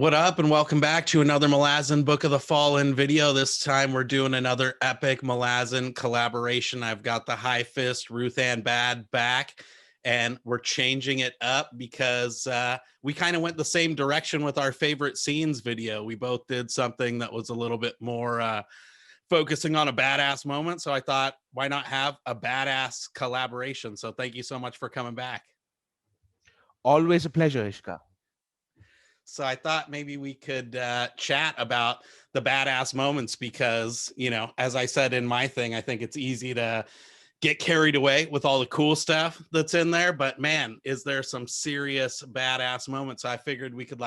What up, and welcome back to another Malazan Book of the Fallen video. This time we're doing another epic Malazan collaboration. I've got the High Fist Ruthan Bad back, and we're changing it up because we kind of went the same direction with our favorite scenes video. We both did something that was a little bit more focusing on a badass moment. So I thought, why not have a badass collaboration? So thank you so much for coming back. Always a pleasure, Iskar. So I thought maybe we could chat about the badass moments because, you know, as I said in my thing, I think it's easy to get carried away with all the cool stuff that's in there. But man, is there some serious badass moments? So I figured we could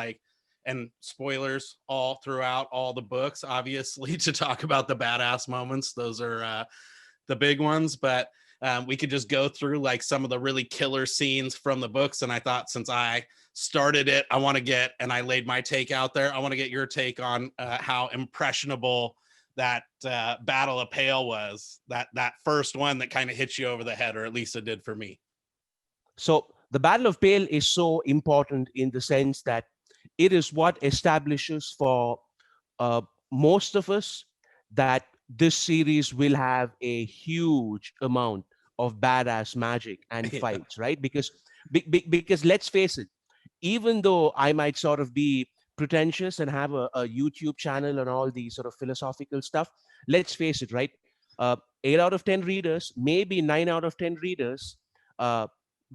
and spoilers all throughout all the books, obviously, to talk about the badass moments. Those are the big ones. But we could just go through like some of the really killer scenes from the books. And I thought since I started it, I want to get, and I laid my take out there, I want to get your take on how impressionable that Battle of Pale was, that first one that kind of hit you over the head, or at least it did for me. So the Battle of Pale is so important in the sense that it is what establishes for most of us that this series will have a huge amount of badass magic and fights, right? Because let's face it, even though I might sort of be pretentious and have a YouTube channel and all these sort of philosophical stuff, let's face it, right? 8 out of 10 readers, maybe 9 out of 10 readers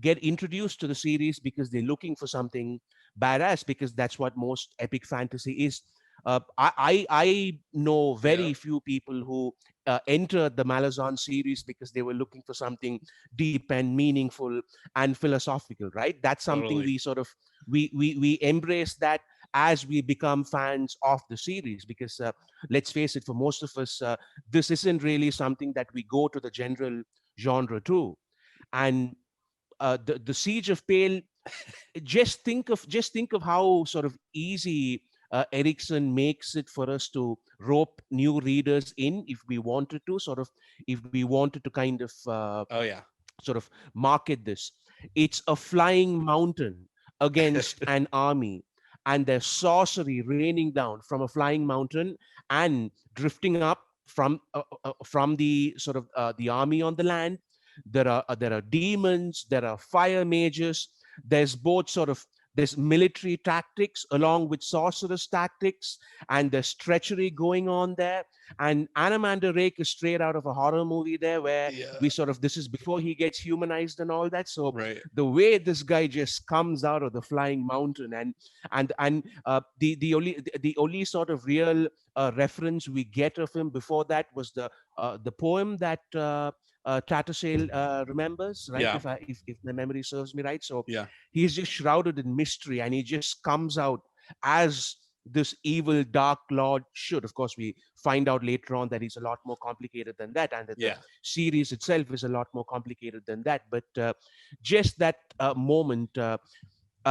get introduced to the series because they're looking for something badass, because that's what most epic fantasy is. I know very few people who entered the Malazan series because they were looking for something deep and meaningful and philosophical, right? That's something we sort of we embrace that as we become fans of the series, because let's face it, for most of us, this isn't really something that we go to the general genre to. And the Siege of Pale, just think of how sort of easy Erickson makes it for us to rope new readers in if we wanted to, if we wanted to kind of sort of market this. It's a flying mountain against an army, and there's sorcery raining down from a flying mountain and drifting up from the sort of the army on the land. There are demons, there are fire mages, there's both sort of there's military tactics along with sorceress tactics, and there's treachery going on there. And Anamander Rake is straight out of a horror movie there, where we sort of, this is before he gets humanized and all that. So the way this guy just comes out of the flying mountain, and the only sort of real reference we get of him before that was the poem that Tattersail remembers, right? If my memory serves me right. So he's just shrouded in mystery, and he just comes out as this evil dark lord should. Of course, we find out later on that he's a lot more complicated than that, and that the series itself is a lot more complicated than that. But just that moment,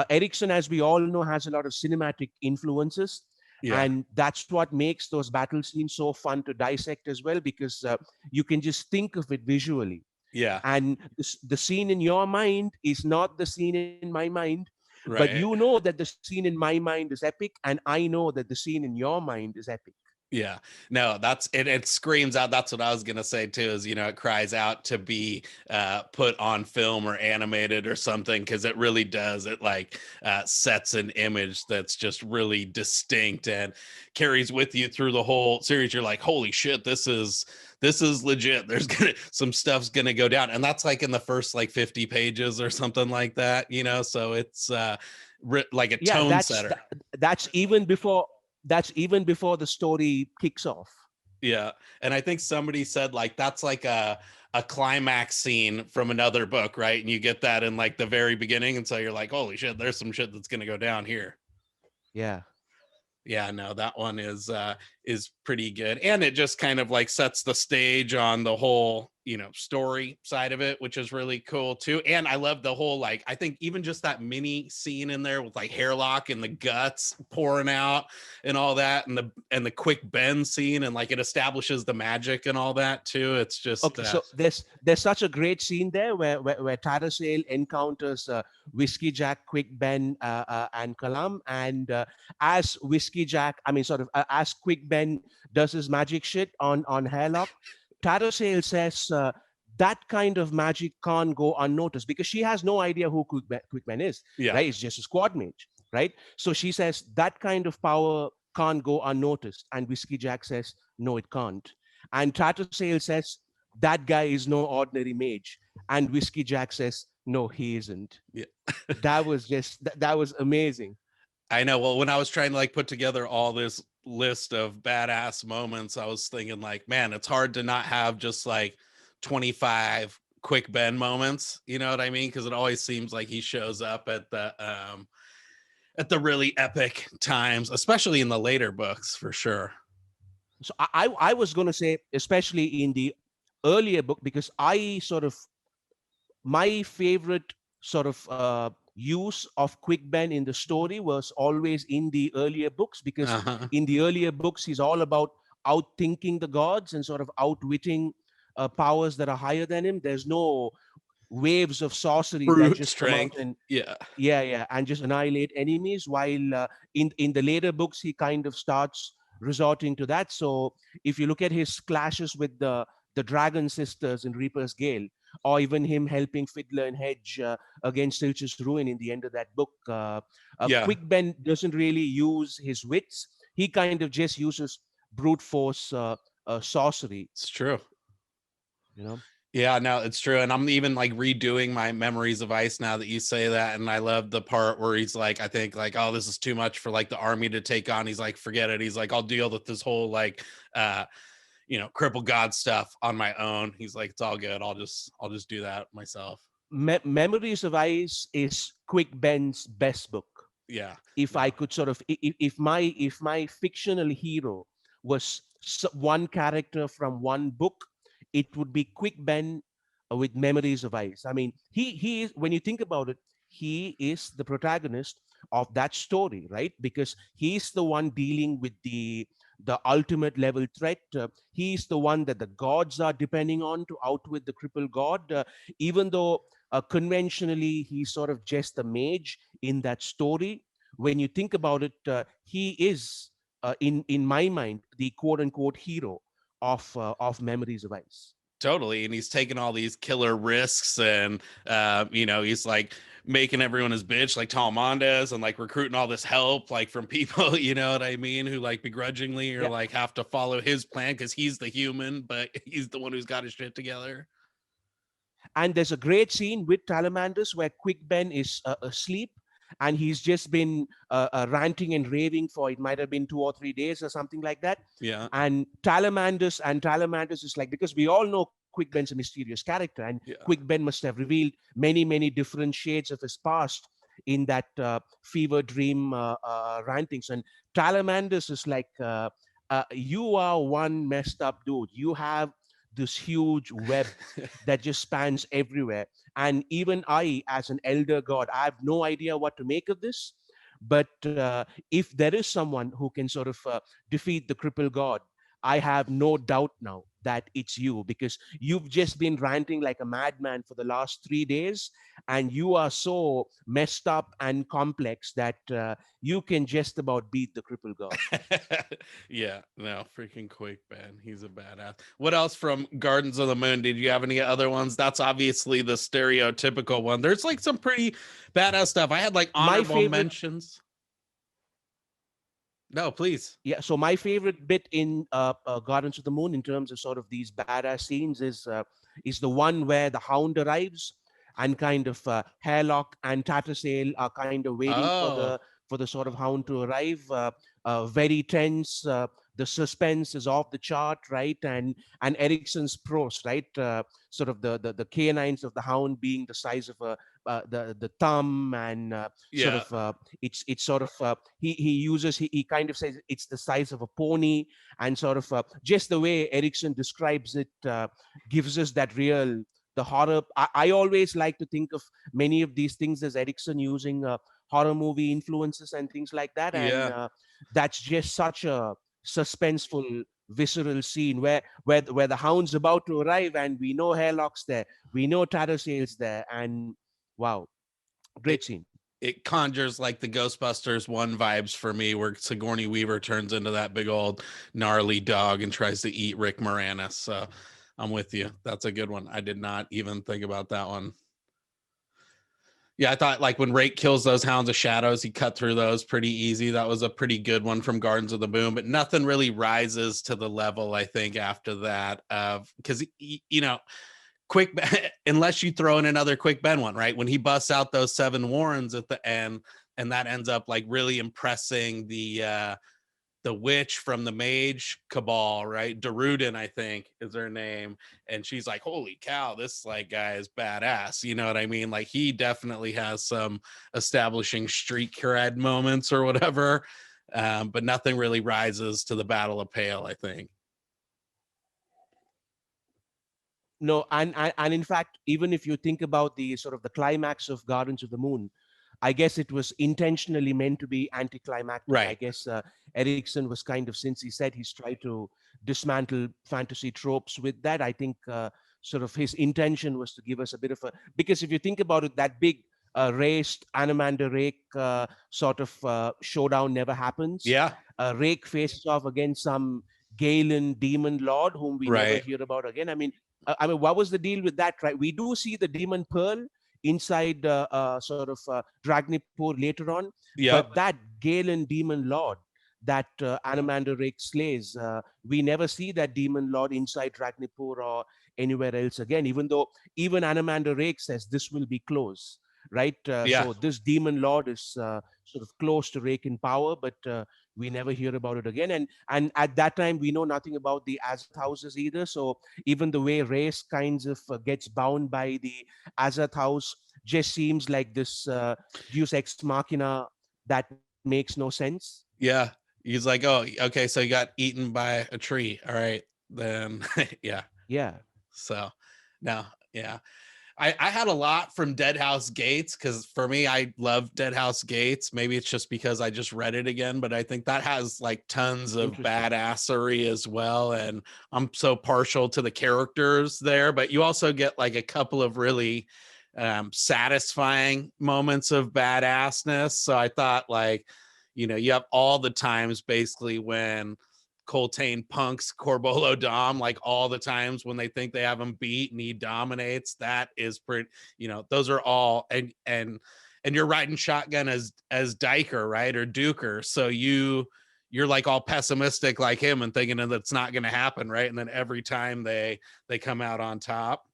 Erickson, as we all know, has a lot of cinematic influences. And that's what makes those battle scenes so fun to dissect as well, because you can just think of it visually. And the scene in your mind is not the scene in my mind, but you know that the scene in my mind is epic, and I know that the scene in your mind is epic. Yeah, no, that's it. It screams out. That's what I was gonna say too. Is, you know, it cries out to be put on film or animated or something, because it really does. It sets an image that's just really distinct and carries with you through the whole series. You're like, holy shit, this is legit. There's some stuff's gonna go down, and that's like in the first 50 pages or something like that. You know, so it's like a tone setter. That's even before the story kicks off. Yeah. And I think somebody said that's like a climax scene from another book, right? And you get that in the very beginning, and so you're like, holy shit, there's some shit that's gonna go down here. Yeah, no, that one is pretty good. And it just kind of sets the stage on the whole, story side of it, which is really cool too. And I love the whole, like, I think even just that mini scene in there with like Hairlock and the guts pouring out and all that, and the quick bend scene, and like it establishes the magic and all that too. It's just Okay, so there's such a great scene there where Tatasale encounters Whiskey Jack, Quick Ben, and Kalam, and as Whiskey Jack, I mean, sort of as Quick Ben does his magic shit on Hairlock, Tatasale says that kind of magic can't go unnoticed because she has no idea who Quick Ben is. Yeah. Right? It's just a squad mage, right? So she says that kind of power can't go unnoticed, and Whiskey Jack says no, it can't. And Tatasale says that guy is no ordinary mage, and Whiskey Jack says no, he isn't. Yeah. That was just that was amazing. I know. Well, when I was trying to like put together all this list of badass moments, I was thinking like, man, it's hard to not have just like 25 quick Ben moments. You know what I mean? Because it always seems like he shows up at the really epic times, especially in the later books, for sure. So I was going to say, especially in the earlier book, because my favorite sort of use of Quick Ben in the story was always in the earlier books, because in the earlier books he's all about outthinking the gods and sort of outwitting powers that are higher than him. There's no waves of sorcery that just strength. come out and yeah and just annihilate enemies, while in the later books he kind of starts resorting to that. So if you look at his clashes with the Dragon Sisters in Reaper's Gale, or even him helping Fiddler and Hedge against Silch's Ruin in the end of that book, Quick Ben doesn't really use his wits. He kind of just uses brute force sorcery. It's true. You know? Yeah, no, it's true. And I'm even like redoing my Memories of Ice now that you say that. And I love the part where he's like, I think like, oh, this is too much for like the army to take on. He's like, forget it. He's like, I'll deal with this whole like Crippled God stuff on my own. He's like, it's all good. I'll just do that myself. Memories of Ice is Quick Ben's best book. Yeah. If I could sort of, if my fictional hero was one character from one book, it would be Quick Ben with Memories of Ice. I mean, he is, when you think about it, he is the protagonist of that story, right? Because he's the one dealing with the ultimate level threat. He's the one that the gods are depending on to outwit the Crippled God. Even though conventionally he's sort of just a mage in that story, when you think about it, he is, in my mind, the quote unquote hero of Memories of Ice. Totally. And he's taking all these killer risks, and he's like making everyone his bitch, like Talmondes, and like recruiting all this help like from people, you know what I mean, who like begrudgingly or like have to follow his plan because he's the human, but he's the one who's got his shit together. And there's a great scene with Talamandas where Quick Ben is asleep, and he's just been ranting and raving for, it might have been 2 or 3 days or something like that. Yeah. And Talamandas is like, because we all know Quick Ben's a mysterious character, and Quick Ben must have revealed many, many different shades of his past in that fever dream rantings. And Talamandas is like, you are one messed up dude. You have this huge web that just spans everywhere. And even I, as an elder god, I have no idea what to make of this. But if there is someone who can sort of defeat the Crippled God, I have no doubt now that it's you, because you've just been ranting like a madman for the last 3 days, and you are so messed up and complex that you can just about beat the Crippled God. Yeah, no, freaking Quick Ben. He's a badass. What else from Gardens of the Moon? Did you have any other ones? That's obviously the stereotypical one. There's like some pretty badass stuff. I had like honorable mentions. No, please. Yeah, so my favorite bit in Gardens of the Moon in terms of sort of these badass scenes is the one where the Hound arrives, and kind of Hairlock and Tatasale are kind of waiting for for the sort of hound to arrive. Very tense. The suspense is off the chart, right? And Ericsson's prose, right? Sort of the canines of the hound being the size of the thumb, and sort Yeah. of it's sort of he kind of says it's the size of a pony, and sort of just the way Ericsson describes it gives us that real the horror. I always like to think of many of these things as Ericsson using horror movie influences and things like that, and Yeah. that's just such a suspenseful visceral scene where the hound's about to arrive, and we know Hairlock's there, we know Tattlesail's there, and wow, great It scene. it conjures like the Ghostbusters 1 vibes for me, where Sigourney Weaver turns into that big old gnarly dog and tries to eat Rick Moranis. So I'm with you. That's a good one. I did not even think about that one. Yeah, I thought like when Rake kills those Hounds of Shadows, he cut through those pretty easy. That was a pretty good one from Gardens of the Moon, but nothing really rises to the level, I think, after that of because quick unless you throw in another Quick Ben one, right? When he busts out those 7 Warrens at the end, and that ends up like really impressing the witch from the mage cabal, right? Darudin, I think is her name. And she's like, holy cow, this like guy is badass. You know what I mean? Like he definitely has some establishing street cred moments or whatever. But nothing really rises to the Battle of Pale, I think. No, and in fact, even if you think about the sort of the climax of Gardens of the Moon, I guess it was intentionally meant to be anticlimactic. I Right. guess Erickson was kind of, since he said he's tried to dismantle fantasy tropes with that, I think sort of his intention was to give us a bit of a, because if you think about it, that big raced Anamander Rake sort of showdown never happens. Yeah. Rake faces off against some Galen demon lord whom we never Right. hear about again. I mean, what was the deal with that, right? We do see the demon pearl inside sort of Dragnipur later on, but Yep. that Galen demon lord that Anamander Rake slays, we never see that demon lord inside Dragnipur or anywhere else again, even though even Anamander Rake says this will be close, right? Yeah. So this demon lord is sort of close to Rake in power, but we never hear about it again. And at that time, we know nothing about the Azath houses either. So even the way Race kinds of gets bound by the Azath house just seems like this Deus Ex Machina that makes no sense. Yeah. He's like, oh, okay, so you got eaten by a tree. All right. Then yeah. Yeah. So no, yeah. I had a lot from Deadhouse Gates because for me, I love Deadhouse Gates. Maybe it's just because I just read it again, but I think that has like tons of Interesting. badassery as well. And I'm so partial to the characters there, but you also get like a couple of really satisfying moments of badassness. So I thought like, you have all the times basically when Coltane punks Corbolo Dom like all the times when they think they have him beat and he dominates. That is pretty, those are all and you're riding shotgun as Diker, right? Or Duker. So you're like all pessimistic like him and thinking that it's not going to happen, right? And then every time they come out on top.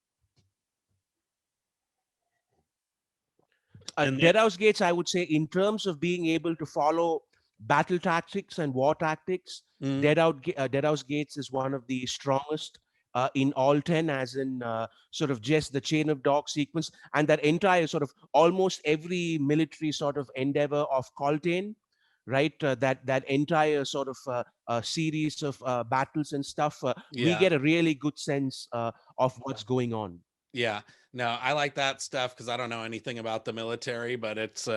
And Deadhouse Gates, I would say, in terms of being able to follow battle tactics and war tactics, Deadhouse Gates is one of the strongest in all 10, as in sort of just the chain of dog sequence and that entire sort of almost every military sort of endeavor of Coltane, right? That entire sort of series of battles and stuff, we yeah. get a really good sense of what's going on. Yeah, no, I like that stuff because I don't know anything about the military, but it's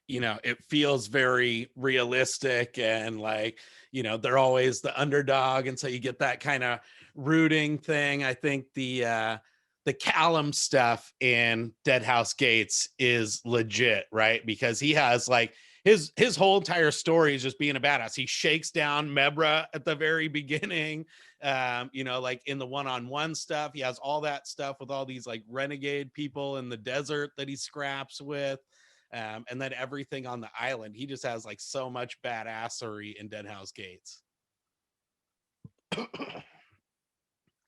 it feels very realistic and like, they're always the underdog, and so you get that kind of rooting thing. I think the Callum stuff in Deadhouse Gates is legit, right? Because he has like his whole entire story is just being a badass. He shakes down Mebra at the very beginning. Like in the one-on-one stuff, he has all that stuff with all these like renegade people in the desert that he scraps with. And then everything on the island. He just has like so much badassery in Deadhouse Gates.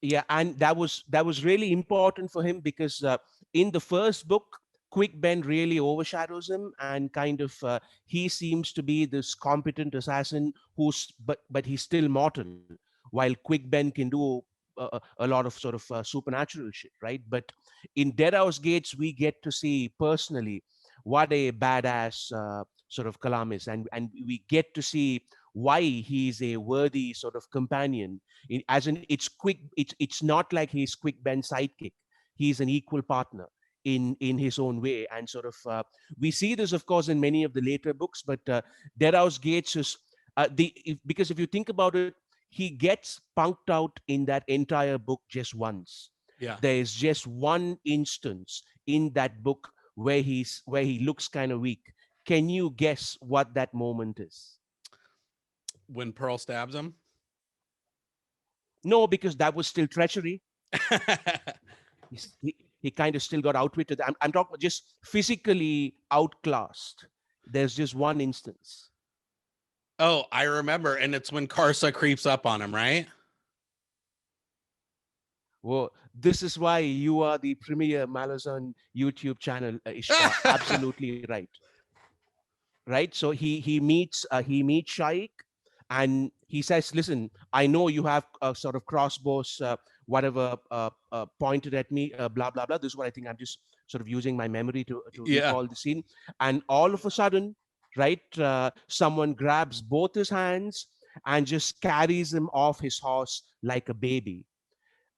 Yeah, and that was really important for him because in the first book Quick Ben really overshadows him, and kind of he seems to be this competent assassin who's but he's still mortal, while Quick Ben can do a lot of sort of supernatural shit, right? But in Deadhouse Gates, we get to see personally what a badass sort of Kalam is, and we get to see why he's a worthy sort of companion. As in, it's not like he's Quick Ben's sidekick. He's an equal partner in his own way, and sort of we see this, of course, in many of the later books. But Deadhouse Gates is because if you think about it, he gets punked out in that entire book just once. Yeah. There is just one instance in that book where he looks kind of weak. Can you guess what that moment is? When Pearl stabs him. No, because that was still treachery. He kind of still got outwitted. I'm talking about just physically outclassed. There's just one instance. Oh, I remember. And it's when Karsa creeps up on him, right? Well, this is why you are the premier Malazan YouTube channel, Iskar. Absolutely right. Right. So he meets Shaik, and he says, "Listen, I know you have sort of crossbows, whatever, pointed at me, blah blah blah." This is what I think. I'm just sort of using my memory to Yeah. recall the scene, and all of a sudden, right, someone grabs both his hands and just carries him off his horse like a baby.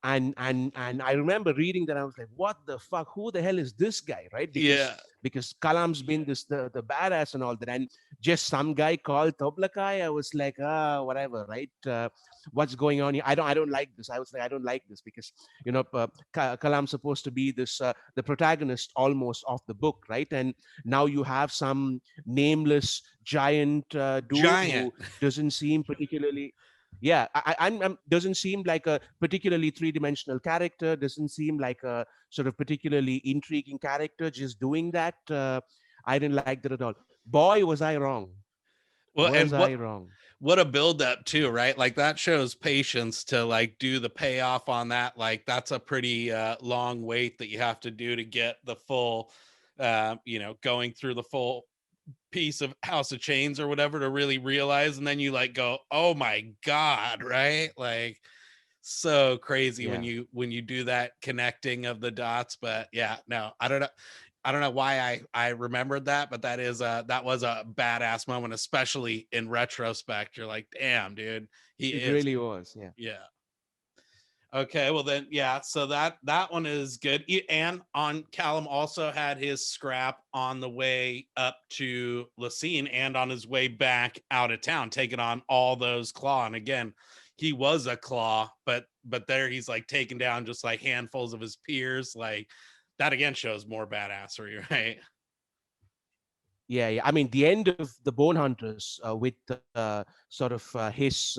And I remember reading that. I was like, what the fuck, who the hell is this guy, right? Yeah. Because Kalam's been this the badass and all that, and just some guy called Toblakai. I was like, whatever, right? What's going on here? I don't like this. I was like, I don't like this, because Kalam's supposed to be this the protagonist almost of the book, right? And now you have some nameless giant dude Giant. who doesn't seem particularly, yeah, I'm doesn't seem like a particularly three-dimensional character, doesn't seem like a sort of particularly intriguing character, just doing that. I didn't like that at all. Boy, was I wrong. Well, Was and I wrong? what a build up too, right? Like that shows patience to like do the payoff on that. Like that's a pretty long wait that you have to do to get the full going through the full piece of House of Chains or whatever to really realize, and then you like go, oh my god, right? Like so crazy Yeah. when you do that connecting of the dots. But yeah, no, I don't know why I remembered that, but that was a badass moment, especially in retrospect. You're like, damn, dude, he It is. really was. Yeah. Yeah. Okay, well then, yeah. So that one is good. And on Callum also had his scrap on the way up to Lacine and on his way back out of town, taking on all those claw. And again, he was a claw, but there he's like taking down just like handfuls of his peers. Like that again shows more badassery, right? Yeah, yeah. I mean, the end of the Bonehunters with sort of his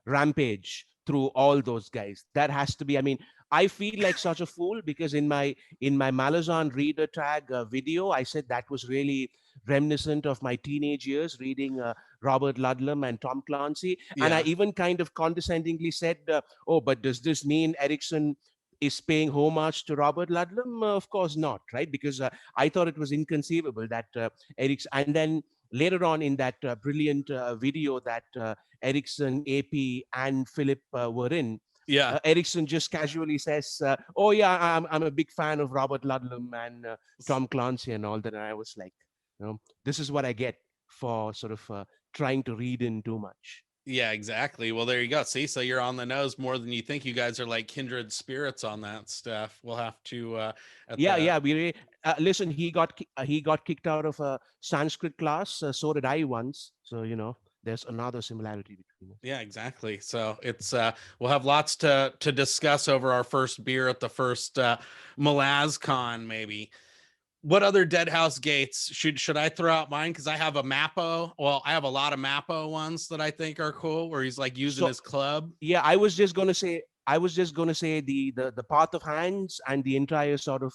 rampage through all those guys. That has to be. I mean, I feel like such a fool, because in my Malazan reader tag video, I said that was really reminiscent of my teenage years reading Robert Ludlum and Tom Clancy, and I Yeah. even kind of condescendingly said, "Oh, but does this mean Erickson is paying homage to Robert Ludlum?" Of course not, right? Because I thought it was inconceivable that Erickson, and then later on in that brilliant video that Erickson, AP, and Philip were in, Yeah. Erickson just casually says, "Oh yeah, I'm a big fan of Robert Ludlum and Tom Clancy and all that." And I was like, this is what I get for sort of trying to read in too much. Yeah, exactly. Well, there you go. See, so you're on the nose more than you think. You guys are like kindred spirits on that stuff. We'll have to at Yeah, the yeah. Listen. He got kicked out of a Sanskrit class. So did I once. So there's another similarity between us. yeah, exactly. So it's we'll have lots to discuss over our first beer at the first Malazcon, maybe. What other Deadhouse Gates should I throw out mine? Because I have a Mappo. Well, I have a lot of Mappo ones that I think are cool, where he's like using So his club. yeah, I was just gonna say the path of hands and the entire sort of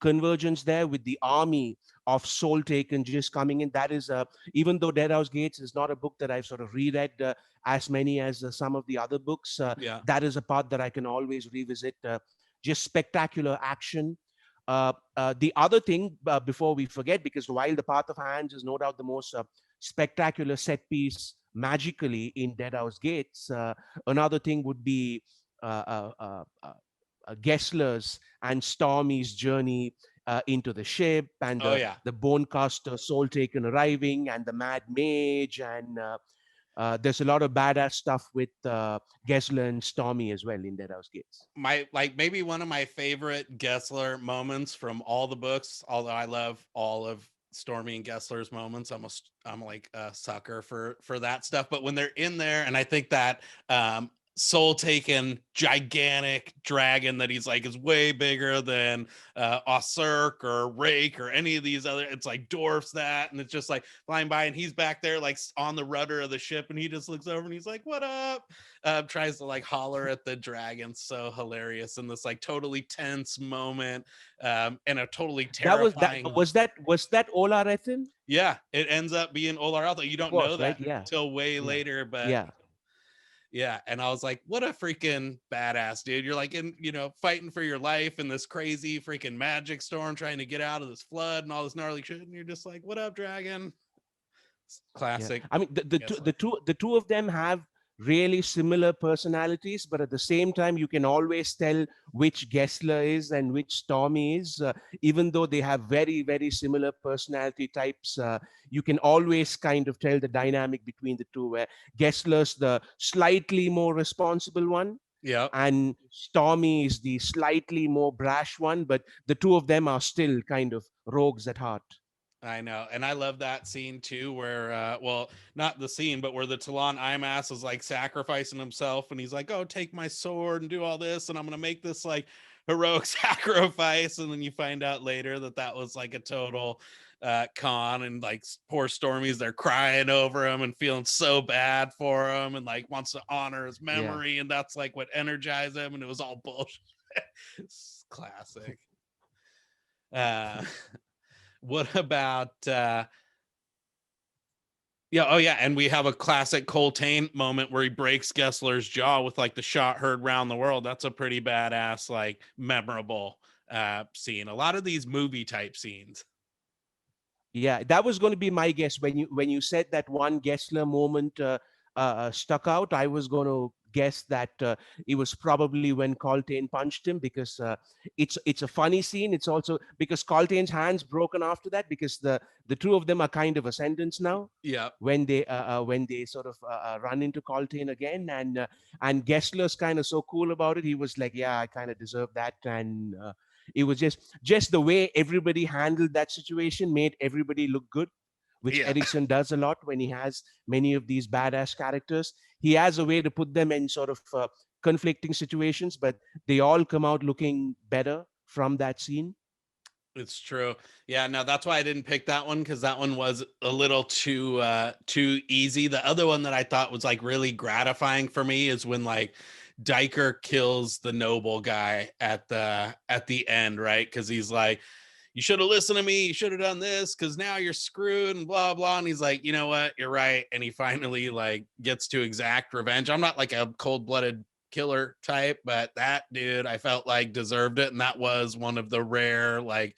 convergence there with the army of Soul Taken just coming in. That is even though Deadhouse Gates is not a book that I've sort of reread as many as some of the other books, Yeah. that is a part that I can always revisit. Just spectacular action. The other thing, before we forget, because while the Path of Hands is no doubt the most spectacular set piece magically in Deadhouse Gates, another thing would be Gessler's and Stormy's journey into the ship, and Oh yeah. the Bonecaster Soul Taken arriving, and the Mad Mage, and there's a lot of badass stuff with Gessler and Stormy as well in Deadhouse Gates. Maybe one of my favorite Gessler moments from all the books, although I love all of Stormy and Gessler's moments. I'm like a sucker for that stuff. But when they're in there, and I think that soul taken gigantic dragon that he's like is way bigger than Osirk or Rake or any of these other, it's like dwarfs that, and it's just like flying by, and he's back there like on the rudder of the ship, and he just looks over and he's like, what up? Tries to like holler at the dragon. So hilarious in this like totally tense moment, and a totally terrifying. Was that Ola Rethin? Yeah, it ends up being Olar Alta. You don't know that Right? Yeah. till way Yeah. later, but Yeah. yeah. And I was like, what a freaking badass dude. You're like fighting for your life in this crazy freaking magic storm, trying to get out of this flood and all this gnarly shit, and you're just like, what up, dragon? Classic. Yeah. I mean, the two of them have really similar personalities, but at the same time, you can always tell which Gessler is and which Stormy is, even though they have very, very similar personality types. You can always kind of tell the dynamic between the two, where Gessler's the slightly more responsible one. Yeah. And Stormy is the slightly more brash one, but the two of them are still kind of rogues at heart. I know. And I love that scene too, where well, not the scene, but where the Talon Imass is like sacrificing himself, and he's like, oh, take my sword and do all this, and I'm gonna make this like heroic sacrifice. And then you find out later that that was like a total con, and like poor Stormy's there crying over him and feeling so bad for him, and like wants to honor his memory, and that's like what energized him, and it was all bullshit. It's classic. What about and we have a classic Coltane moment where he breaks Gessler's jaw with like the shot heard round the world. That's a pretty badass, like memorable scene. A lot of these movie type scenes. Yeah, that was going to be my guess. When you said that one Gessler moment stuck out, I was going to guess that it was probably when Coltane punched him, because it's a funny scene. It's also because Coltane's hands broken after that, because the two of them are kind of ascendants now. Yeah. When they sort of run into Coltane again, and Gessler's kind of so cool about it. He was like, yeah, I kind of deserve that, and it was just the way everybody handled that situation made everybody look good, which Erickson does a lot when he has many of these badass characters. He has a way to put them in sort of conflicting situations, but they all come out looking better from that scene. It's true. Yeah, no, that's why I didn't pick that one, because that one was a little too easy. The other one that I thought was like really gratifying for me is when like Diker kills the noble guy at the end, right? Because he's like, you should have listened to me, you should have done this, because now you're screwed and blah blah. And he's like, you know what, you're right. And he finally like gets to exact revenge. I'm not like a cold-blooded killer type, but that dude I felt like deserved it, and that was one of the rare like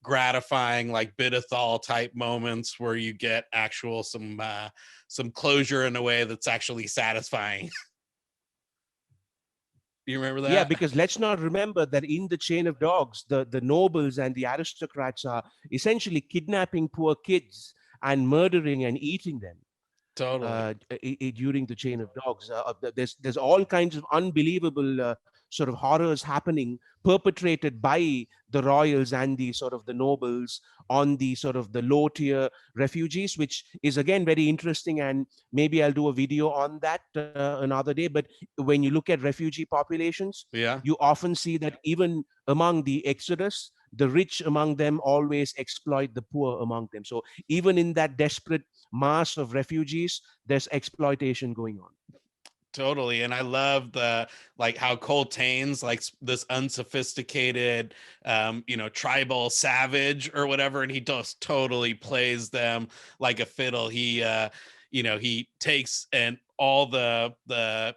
gratifying like Bidethal type moments where you get actual some closure in a way that's actually satisfying. Do you remember that? Yeah, because let's not remember that in the chain of dogs, the nobles and the aristocrats are essentially kidnapping poor kids and murdering and eating them. Totally. During the chain of dogs, there's all kinds of unbelievable sort of horrors happening, perpetrated by the royals and the sort of the nobles on the sort of the low tier refugees, which is again very interesting, and maybe I'll do a video on that another day. But when you look at refugee populations, you often see that even among the exodus, the rich among them always exploit the poor among them. So even in that desperate mass of refugees, there's exploitation going on. Totally. And I love the like how Coltane's like this unsophisticated tribal savage or whatever, and he just totally plays them like a fiddle. He he takes and all the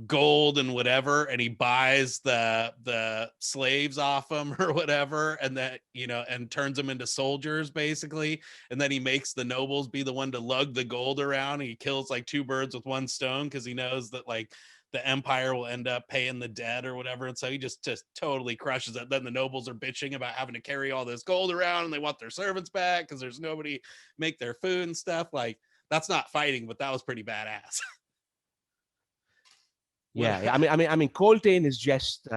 gold and whatever, and he buys the slaves off him or whatever, and that and turns them into soldiers basically, and then he makes the nobles be the one to lug the gold around, and he kills like two birds with one stone because he knows that like the empire will end up paying the debt or whatever, and so he just totally crushes it. Then the nobles are bitching about having to carry all this gold around, and they want their servants back because there's nobody make their food and stuff. Like, that's not fighting, but that was pretty badass. Yeah, I mean, Coltrane is just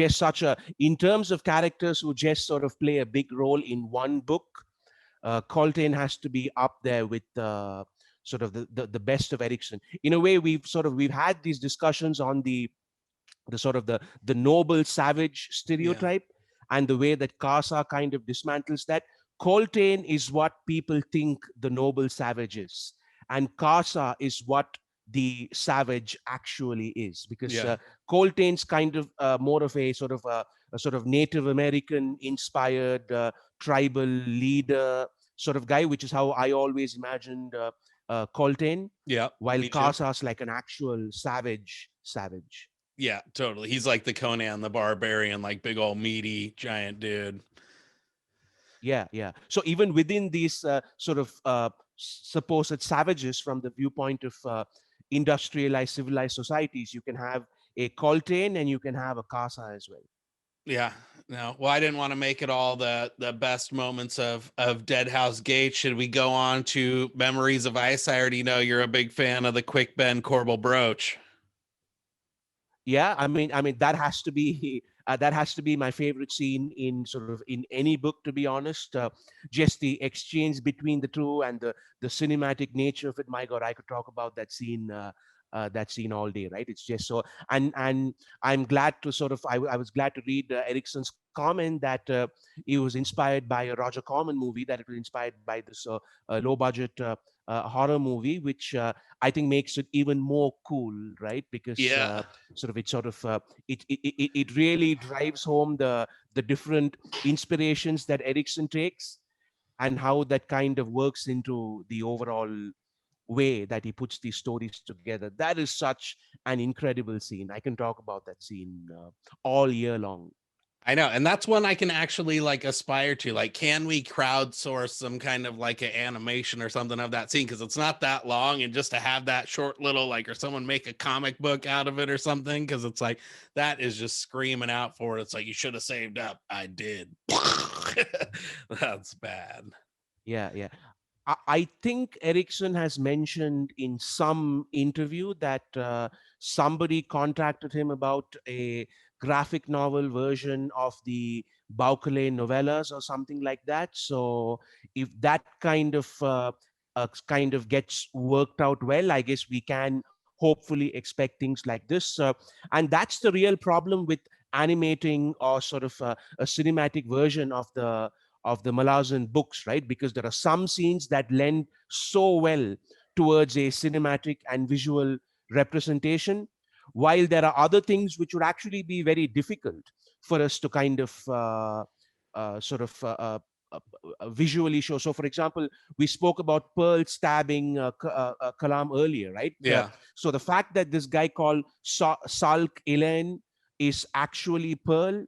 such a, in terms of characters who just sort of play a big role in one book. Coltrane has to be up there with sort of the best of Erikson. In a way, we've had these discussions on the sort of the noble savage stereotype, and the way that Casa kind of dismantles that. Coltrane is what people think the noble savage is, and Casa is what the savage actually is, because Coltrane's kind of more of a sort of Native American inspired tribal leader sort of guy, which is how I always imagined Coltrane. Yeah, while Casa's like an actual savage. Yeah, totally. He's like the Conan the Barbarian, like big old meaty giant dude. Yeah. So even within these sort of supposed savages, from the viewpoint of industrialized, civilized societies, you can have a Coltrane and you can have a Casa as well. Yeah. No. Well, I didn't want to make it all the best moments of Deadhouse Gates. Should we go on to Memories of Ice? I already know you're a big fan of the quick bend Korbal Broach. Yeah, I mean that has to be my favorite scene in sort of in any book, to be honest. Just the exchange between the two and the cinematic nature of it. My God, I could talk about that scene all day, right? It's just so, and I'm glad to sort of I was glad to read Erikson's comment that he was inspired by a Roger Corman movie, that it was inspired by this low budget horror movie, which I think makes it even more cool, right? Because it really drives home the different inspirations that Erikson takes, and how that kind of works into the overall way that he puts these stories together. That is such an incredible scene. I can talk about that scene all year long. I know, and that's one I can actually like aspire to. Like, can we crowdsource some kind of like an animation or something of that scene? Because it's not that long, and just to have that short little like, or someone make a comic book out of it or something, because it's like that is just screaming out for it. It's like, you should have saved up. I did. That's bad. Yeah. I think Erikson has mentioned in some interview that somebody contacted him about a graphic novel version of the Bauchelain novellas or something like that. So if that kind of gets worked out well, I guess we can hopefully expect things like this. And that's the real problem with animating or sort of a cinematic version of the Malazan books, right? Because there are some scenes that lend so well towards a cinematic and visual representation, while there are other things which would actually be very difficult for us to kind of visually show. So, for example, we spoke about Pearl stabbing Kalam earlier, right? Yeah. So the fact that this guy called Salk Elaine is actually Pearl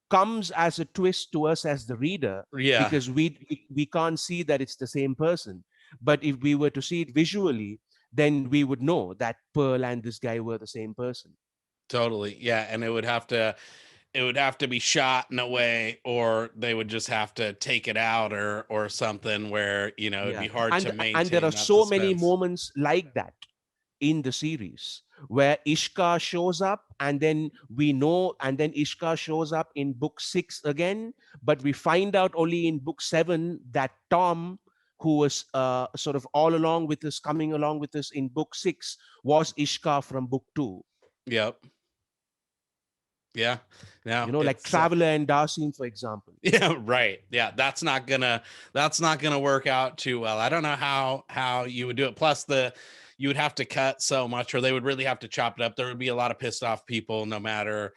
comes as a twist to us as the reader, because we can't see that it's the same person. But if we were to see it visually, then we would know that Pearl and this guy were the same person. Totally. Yeah. And it would have to be shot in a way, or they would just have to take it out or something where, it'd be hard to maintain. And there are so many moments like that in the series, where Iskar shows up, and then Iskar shows up in book 6 again, but we find out only in book 7 that Tom, who was sort of all along with us, coming along with us in book 6, was Iskar from book 2. Yep. Yeah. Now, like Traveler and Darcy, for example. Yeah, right. Yeah, that's not gonna work out too well. I don't know how you would do it. Plus, you would have to cut so much, or they would really have to chop it up. There would be a lot of pissed off people, no matter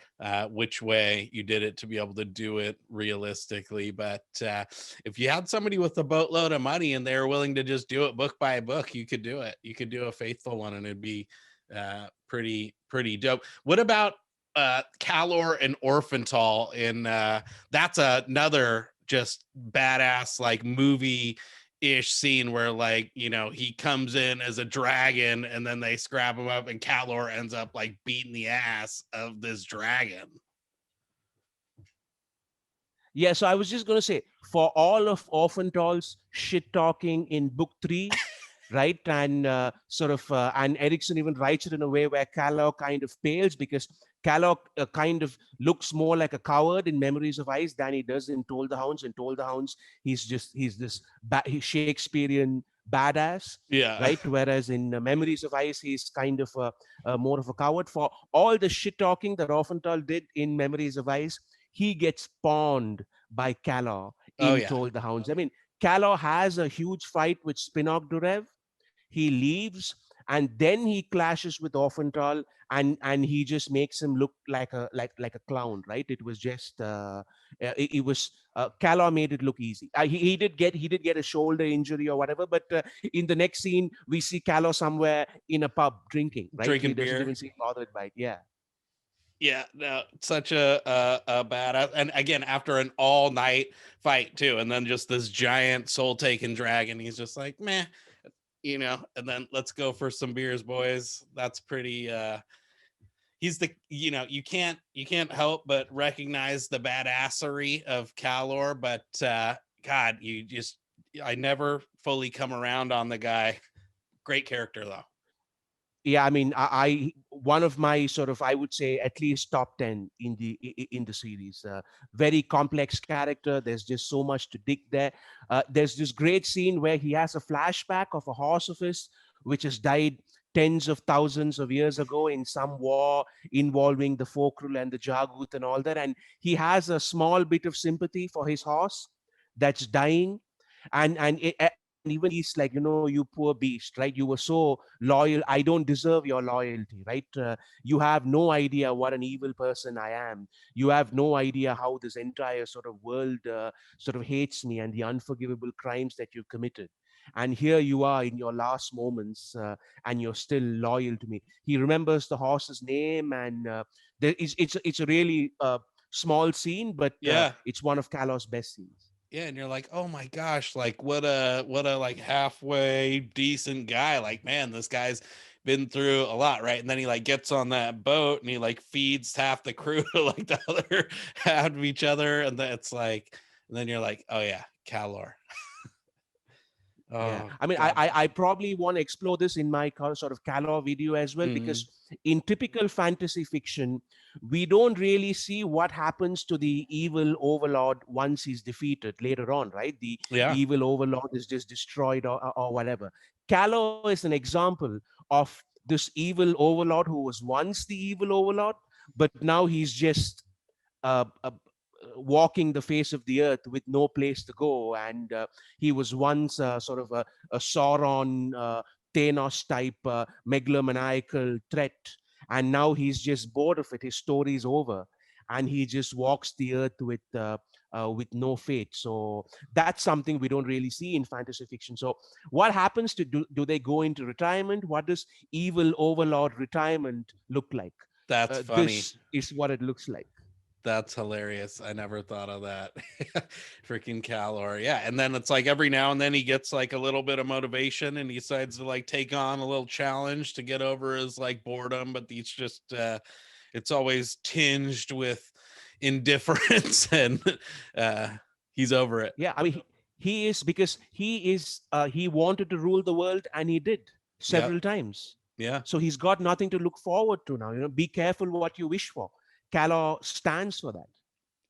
which way you did it, to be able to do it realistically. But if you had somebody with a boatload of money and they were willing to just do it book by book, you could do it. You could do a faithful one, and it'd be Pretty dope. What about Calor and Orphantal? In that's another just badass like movie ish scene where like, you know, he comes in as a dragon and then they scrap him up and Calor ends up like beating the ass of this dragon. Yeah, so I was just going to say, for all of Orphantal's shit talking in book 3, right, and and Erickson even writes it in a way where Calor kind of pales, because Calor kind of looks more like a coward in Memories of Ice than he does in Told the Hounds. In Told the Hounds, he's this he's Shakespearean badass, Yeah. right? Whereas in Memories of Ice, he's kind of more of a coward. For all the shit talking that Orphantal did in Memories of Ice, he gets pawned by Calor Oh in yeah. Told the Hounds. I mean, Calor has a huge fight with Spinok Durev. He leaves, and then he clashes with Orphantal, and he just makes him look like a clown, right? It was just it was Calor made it look easy. He did get a shoulder injury or whatever, but in the next scene we see Calor somewhere in a pub drinking, right? He Drinking doesn't beer. even seem bothered by it. Yeah. Yeah, no, such a badass. And again, after an all night fight too, and then just this giant soul taking dragon, he's just like, meh, you know, and then let's go for some beers, boys. That's pretty he's the, you know, you can't help but recognize the badassery of Calor, but God, I never fully come around on the guy. Great character though. Yeah, I mean, I one of my sort of, I would say, at least top 10 in the series. Very complex character. There's just so much to dig there. There's this great scene where he has a flashback of a horse of his which has died tens of thousands of years ago in some war involving the Fokrul and the Jagut and all that, and he has a small bit of sympathy for his horse that's dying, and even he's like, you poor beast, right? You were so loyal. I don't deserve your loyalty, right? You have no idea what an evil person I am. You have no idea how this entire sort of world sort of hates me and the unforgivable crimes that you've committed. And here you are in your last moments, and you're still loyal to me. He remembers the horse's name, and it's a really small scene, but Yeah. it's one of Calor's best scenes. Yeah, and you're like, oh my gosh, like what a like halfway decent guy. Like, man, this guy's been through a lot, right? And then he like gets on that boat and he like feeds half the crew to like the other half of each other, and then it's like, and then you're like, oh yeah, Calor. Yeah, Oh I mean, god. I probably want to explore this in my sort of Calor video as well, Mhm. because in typical fantasy fiction, we don't really see what happens to the evil overlord once he's defeated later on, right? The Yeah, evil overlord is just destroyed, or whatever. Calor is an example of this evil overlord who was once the evil overlord, but now he's just walking the face of the earth with no place to go. And he was once sort of a Sauron, Thanos type megalomaniacal threat. And now he's just bored of it. His story's over. And he just walks the earth with no fate. So that's something we don't really see in fantasy fiction. So what happens to do they go into retirement? What does evil overlord retirement look like? that's funny. This is what it looks like. That's hilarious. I never thought of that. Freaking Calor. Yeah. And then it's like every now and then he gets like a little bit of motivation and he decides to like take on a little challenge to get over his like boredom, but he's just it's always tinged with indifference and uh he's over it. Yeah, I mean, he is, because he wanted to rule the world, and he did Yep. several times. Yeah. So he's got nothing to look forward to now. Be careful what you wish for. Calor stands for that.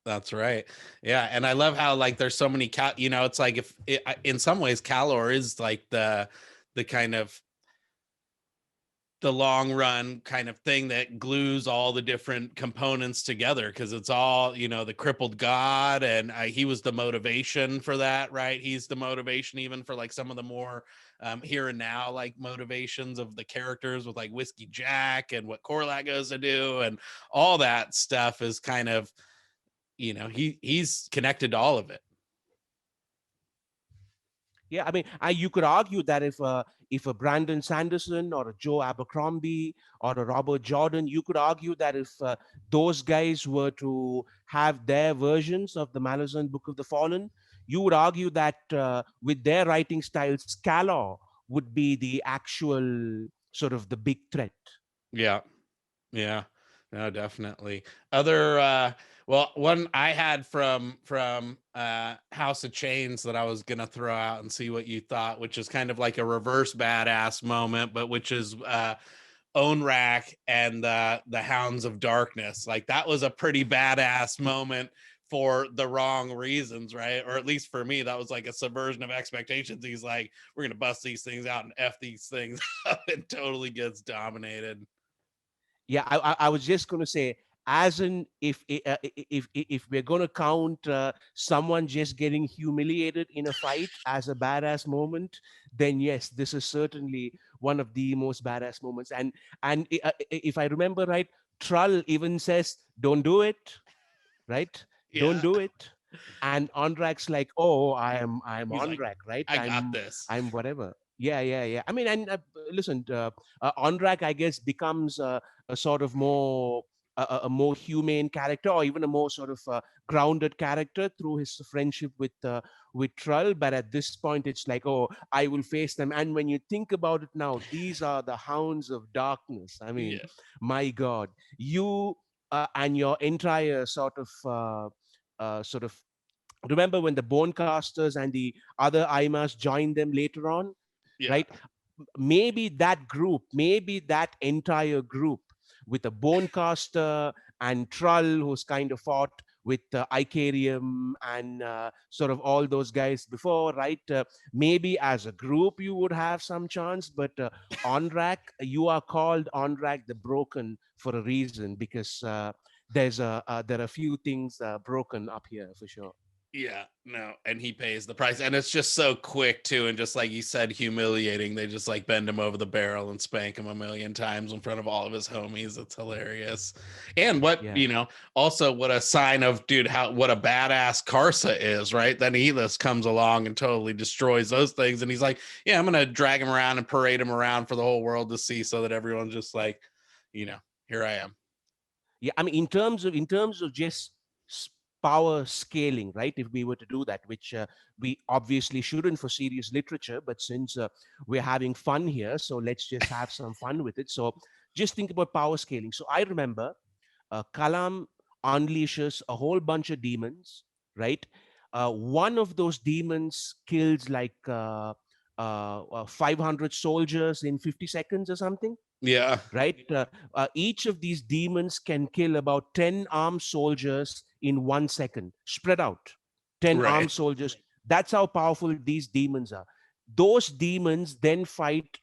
That's right. Yeah, and I love how like there's so many you know, it's like if it, in some ways Calor is like the kind of the long run kind of thing that glues all the different components together, because it's all, you know, the crippled god, and he was the motivation for that, right? He's the motivation even for like some of the more here and now like motivations of the characters with like Whiskey Jack and what Corlac goes to do, and all that stuff is kind of, you know, he's connected to all of it. Yeah, I mean, you could argue that if a Brandon Sanderson or a Joe Abercrombie or a Robert Jordan, you could argue that if those guys were to have their versions of the Malazan Book of the Fallen, you would argue that with their writing style, Scala would be the actual sort of the big threat. Yeah. Yeah, no, definitely. Other well, one I had from House of Chains that I was gonna throw out and see what you thought, which is kind of like a reverse badass moment, but which is Onrak and the Hounds of Darkness. Like that was a pretty badass moment for the wrong reasons, right? Or at least for me, that was like a subversion of expectations. He's like, we're gonna bust these things out and F these things up, and totally gets dominated. Yeah, I was just going to say, as in if we're going to count someone just getting humiliated in a fight as a badass moment, then yes, this is certainly one of the most badass moments. And if I remember right, Trull even says, "Don't do it," right? Don't Yeah. do it. And Onrak's like, "Oh, I'm He's like, Onrak, right? I got this. I'm whatever." Yeah, yeah, yeah. I mean, and listen, Onrak, I guess, becomes a sort of more a more humane character, or even a more sort of grounded character through his friendship with Trull. But at this point, it's like, oh, I will face them. And when you think about it now, these are the Hounds of Darkness. I mean, Yeah. my God, you and your entire sort of remember when the Bonecasters and the other Aimas joined them later on, Yeah. right? Maybe that group, maybe that entire group with a Bonecaster and Trull, who's kind of fought with Icarium and sort of all those guys before, right? Maybe as a group you would have some chance, but Onrak, you are called Onrak the Broken for a reason, because there are a few things broken up here for sure. Yeah, no, and he pays the price, and it's just so quick too, and just like you said, humiliating. They just like bend him over the barrel and spank him a million times in front of all of his homies. It's hilarious. And what, Yeah. also what a sign of, dude, how what a badass Karsa is, right? Then Elis comes along and totally destroys those things, and he's like, yeah, I'm gonna drag him around and parade him around for the whole world to see, so that everyone's just like, here I am. Yeah, I mean, in terms of just power scaling, right? If we were to do that, which we obviously shouldn't for serious literature, but since we're having fun here, so let's just have some fun with it. So just think about power scaling. So I remember Kalam unleashes a whole bunch of demons, right? One of those demons kills like 500 soldiers in 50 seconds or something, Yeah. right? Each of these demons can kill about 10 armed soldiers in 1 second, spread out. 10 Right. armed soldiers. That's how powerful these demons are. Those demons then fight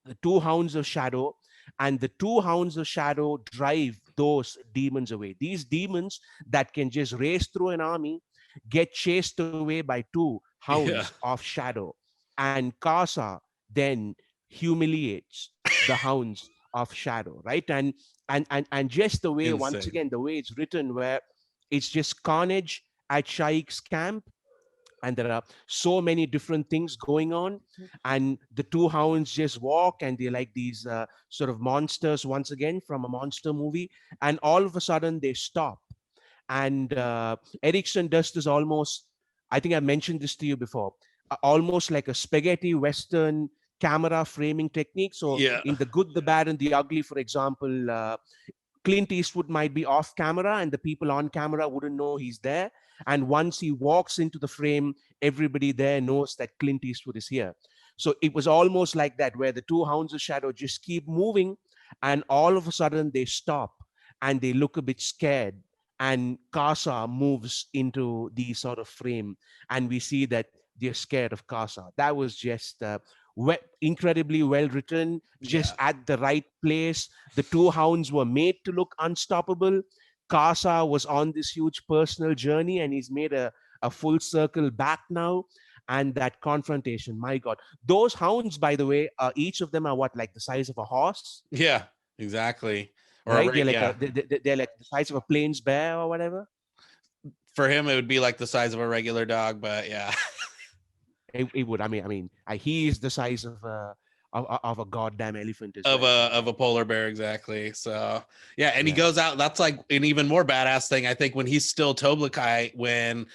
the two Hounds of Shadow, and the two Hounds of Shadow drive those demons away. These demons that can just race through an army get chased away by two Hounds Yeah. of Shadow. And Kasa then humiliates the Hounds of Shadow, right? And just the way, once Insane. again, the way it's written, where it's just carnage at Shaik's camp, and there are so many different things going on, and the two Hounds just walk, and they're like these sort of monsters once again from a monster movie, and all of a sudden they stop. And Erickson does this almost, I think I mentioned this to you before, almost like a spaghetti western camera framing technique. So Yeah. in The Good, the Bad, and the Ugly, for example, Clint Eastwood might be off camera and the people on camera wouldn't know he's there. And once he walks into the frame, everybody there knows that Clint Eastwood is here. So it was almost like that, where the two Hounds of Shadow just keep moving, and all of a sudden they stop and they look a bit scared. And Casa moves into the sort of frame, and we see that they're scared of Casa. That was just incredibly well written, Yeah. just at the right place. The two Hounds were made to look unstoppable. Casa was on this huge personal journey, and he's made a full circle back now. And that confrontation, my God. Those Hounds, by the way, each of them are what, like the size of a horse, Yeah. Exactly. Or right? They're like yeah. they're like the size of a plains bear or whatever. For him, it would be like the size of a regular dog, but yeah. It would. He is the size of a goddamn elephant as well. Of a polar bear, exactly. So yeah, and he Yeah. goes out. That's like an even more badass thing, I think, when he's still Toblakai, when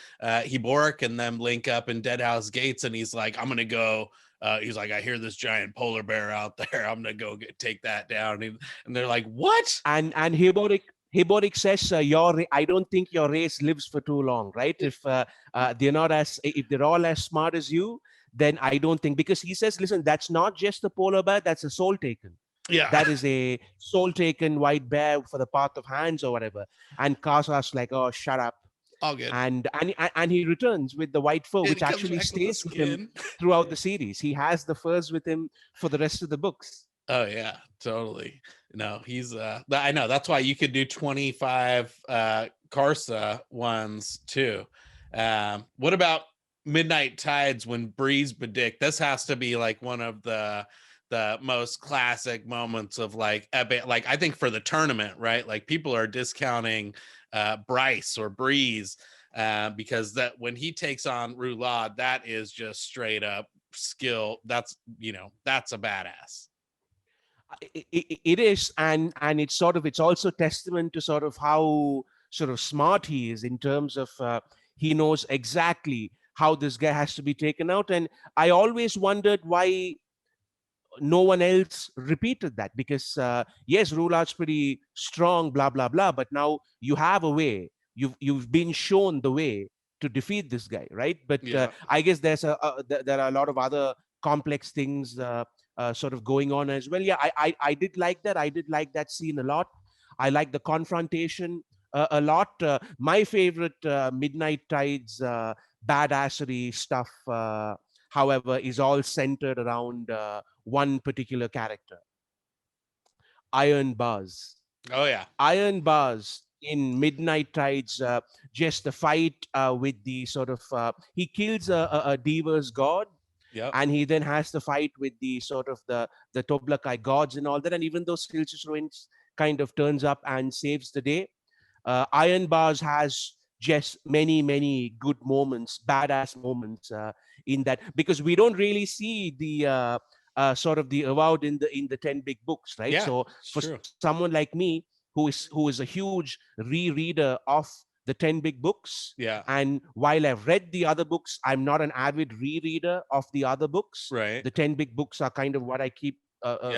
Boric and them link up in Deadhouse Gates, and he's like, I'm gonna go. He's like, I hear this giant polar bear out there. I'm gonna go take that down. And they're like, what? And Hiboric says, I don't think your race lives for too long, right? If they're all as smart as you, then I don't think, because he says, listen, that's not just a polar bear, that's a soul taken. Yeah, That is a soul taken white bear for the path of Hounds or whatever. And Kasa's like, oh, shut up. all good. And he returns with the white fur, which actually stays with him throughout the series. He has the furs with him for the rest of the books. Oh yeah, totally. No, he's I know, that's why you could do 25 Karsa ones too. What about Midnight Tides when Breeze Bedick? This has to be like one of the most classic moments of like epic, like I think for the tournament, right? Like people are discounting Bryce or Breeze because that when he takes on Rulad, that is just straight up skill. That's a badass. It is, and it's also testament to sort of how sort of smart he is in terms of he knows exactly how this guy has to be taken out. And I always wondered why no one else repeated that, because yes, Rulad's pretty strong, blah blah blah, but now you have a way, you've been shown the way to defeat this guy, right? But I guess there are a lot of other complex things sort of going on as well. Yeah, I did like that. I did like that scene a lot. I like the confrontation a lot. My favorite Midnight Tides badassery stuff, however, is all centered around one particular character, Iron Bars. Oh yeah, Iron Bars in Midnight Tides, just the fight with the sort of he kills a Diva's god. yep. And he then has the fight with the sort of the Toblakai gods and all that. And even though Silchus Ruins kind of turns up and saves the day, Iron Bars has just many good moments, badass moments in that, because we don't really see the sort of the avowed in the 10 big books, right? Yeah, so for someone like me who is a huge rereader of the 10 big books, yeah, and while I've read the other books, I'm not an avid rereader of the other books. right. The 10 big books are kind of what I keep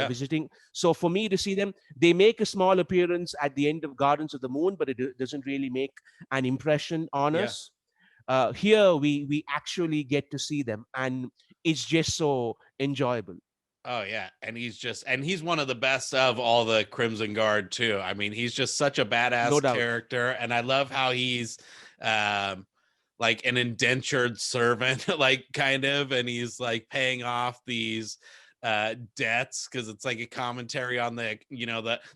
visiting. So for me to see them, they make a small appearance at the end of Gardens of the Moon, but it doesn't really make an impression on us. Here we actually get to see them, and it's just so enjoyable. Oh yeah, and he's one of the best of all the Crimson Guard too. I mean, he's just such a badass character, and I love how he's like an indentured servant, like kind of, and he's like paying off these debts because it's like a commentary on the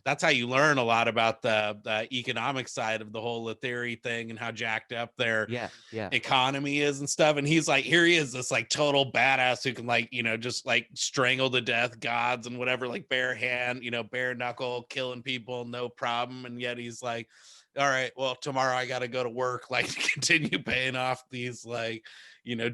that's how you learn a lot about the economic side of the whole Letheri thing and how jacked up their economy is and stuff. And he's like, here he is, this like total badass who can like just like strangle to death gods and whatever, like bare hand, bare knuckle killing people, no problem. And yet he's like, all right, well, tomorrow I got to go to work, like to continue paying off these like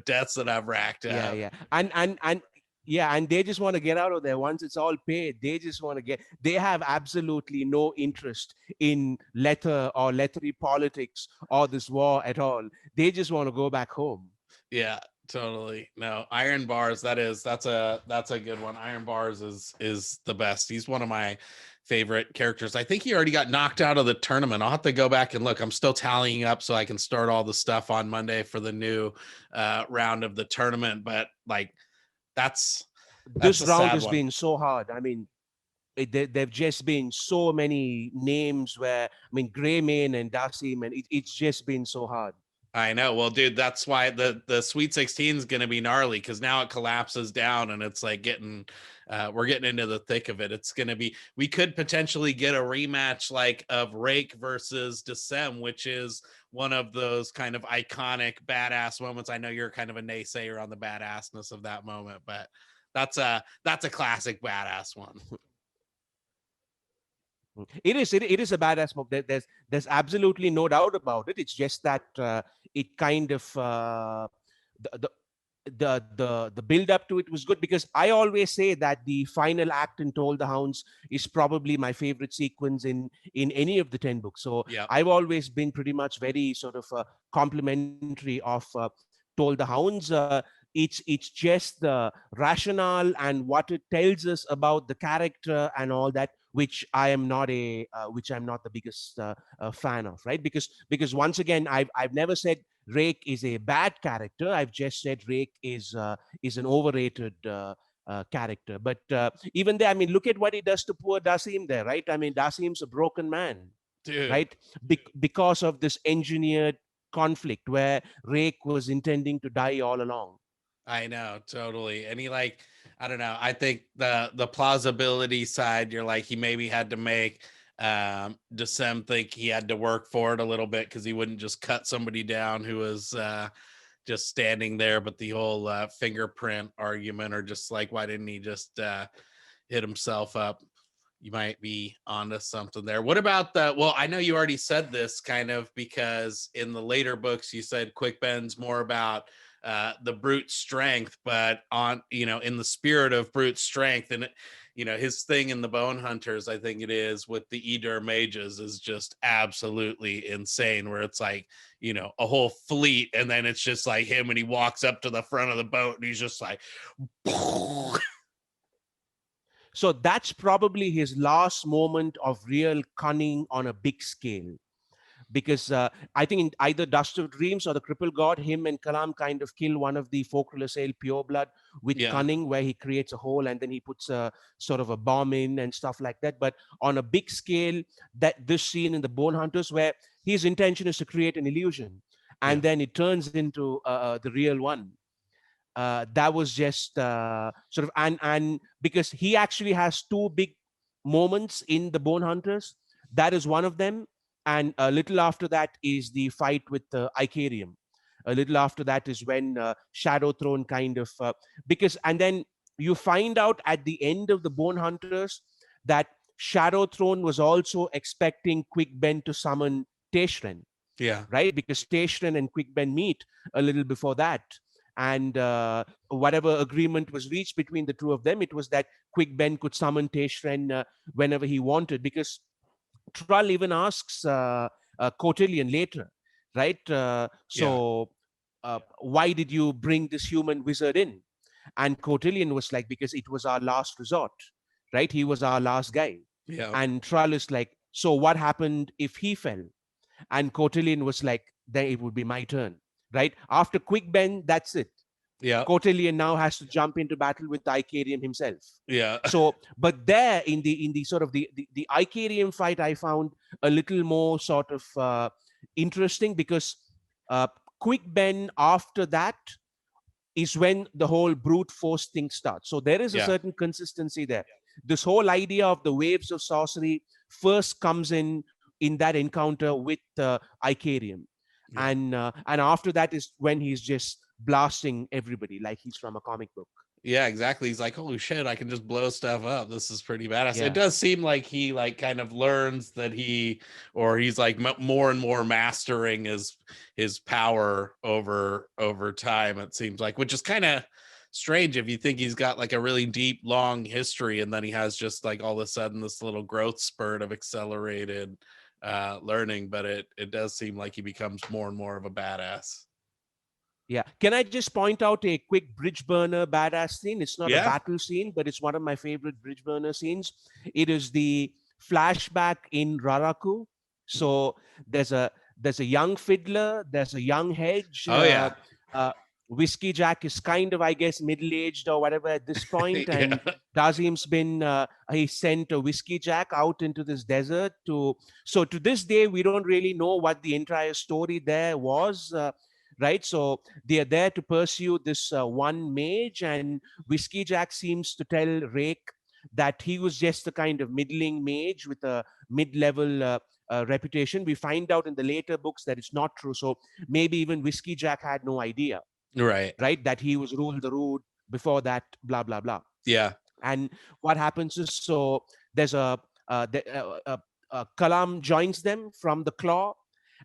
debts that I've racked up. And they just want to get out of there once it's all paid. They have absolutely no interest in Lethery politics or this war at all. They just want to go back home. Yeah, totally. No, Iron Bars, that's a good one. Iron Bars is the best. He's one of my favorite characters. I think he already got knocked out of the tournament. I'll have to go back and look. I'm still tallying up so I can start all the stuff on Monday for the new round of the tournament. But like, this round has been so hard. I mean, there've just been so many names where, I mean, Greymane and Dasim, and it's just been so hard. I know. Well, dude, that's why the Sweet 16 is going to be gnarly, because now it collapses down and it's like we're getting into the thick of it. It's going to be, we could potentially get a rematch like of Rake versus Desem, which is one of those kind of iconic badass moments. I know you're kind of a naysayer on the badassness of that moment, but that's a classic badass one. It is a badass move. There's absolutely no doubt about it. It's just that it kind of the build up to it was good, because I always say that the final act in Toll the Hounds is probably my favorite sequence in any of the 10 books. So Yeah. I've always been pretty much very sort of complimentary of Toll the Hounds. It's just the rationale and what it tells us about the character and all that, which I'm not the biggest fan of, right? Because once again, I've never said Rake is a bad character. I've just said Rake is an overrated character. But even there, I mean, look at what he does to poor Dasim there, right? I mean, Dasim's a broken man, Dude. right? Because of this engineered conflict where Rake was intending to die all along. I know, totally. And he like, I don't know. I think the plausibility side, you're like, he maybe had to make Decem think he had to work for it a little bit, because he wouldn't just cut somebody down who was just standing there. But the whole fingerprint argument, or just like, why didn't he just hit himself up? You might be onto something there. What about well, I know you already said this kind of, because in the later books you said Quick Ben's more about the brute strength, but on, in the spirit of brute strength. And his thing in the Bonehunters, I think it is, with the Edur mages is just absolutely insane, where it's like, a whole fleet, and then it's just like him, and he walks up to the front of the boat and he's just like So that's probably his last moment of real cunning on a big scale. Because I think in either Dust of Dreams or the Crippled God, him and Kalam kind of kill one of the Focral Assail Pureblood with Yeah. cunning, where he creates a hole and then he puts a sort of a bomb in and stuff like that. But on a big scale, that this scene in the Bonehunters, where his intention is to create an illusion, and then it turns into the real one. That was just sort of, and because he actually has two big moments in the Bonehunters, that is one of them. And a little after that is the fight with Icarium. A little after that is when Shadow Throne kind of because, and then you find out at the end of the Bonehunters that Shadow Throne was also expecting Quick Ben to summon Teshren, Yeah. right? Because Teshren and Quick Ben meet a little before that. And whatever agreement was reached between the two of them, it was that Quick Ben could summon Teshren whenever he wanted, because Trull even asks Cotillion later, right? Why did you bring this human wizard in? And Cotillion was like, because it was our last resort, right? He was our last guy. Yeah. And Trull is like, so what happened if he fell? And Cotillion was like, then it would be my turn, right? After Quick Ben, that's it. Yeah. Cotillion now has to jump into battle with Icarium himself. Yeah. So, but there in the sort of the Icarium fight, I found a little more sort of interesting, because Quick Ben after that is when the whole brute force thing starts. So there is a certain consistency there. This whole idea of the waves of sorcery first comes in that encounter with Icarium. And after that is when he's just blasting everybody like he's from a comic book. Yeah, exactly. He's like, holy shit, I can just blow stuff up. This is pretty badass. Yeah. It does seem like he like kind of learns that he's like more and more mastering his power over time, it seems like, which is kind of strange if you think he's got like a really deep, long history, and then he has just like all of a sudden this little growth spurt of accelerated learning. But it does seem like he becomes more and more of a badass. Yeah. Can I just point out a quick bridge burner badass scene? It's not a battle scene, but it's one of my favorite bridge burner scenes. It is the flashback in Raraku. So there's a young fiddler, there's a young hedge. Whiskey Jack is kind of, I guess, middle-aged or whatever at this point, and Dazim's been he sent a Whiskey Jack out into this desert to this day we don't really know what the entire story there was. Right, so they are there to pursue this one mage, and Whiskey Jack seems to tell Rake that he was just a kind of middling mage with a mid-level reputation. We find out in the later books that it's not true, so maybe even Whiskey Jack had no idea, right, that he was ruled the root before that, blah blah blah. Yeah. And what happens is, so there's Kalam joins them from the claw,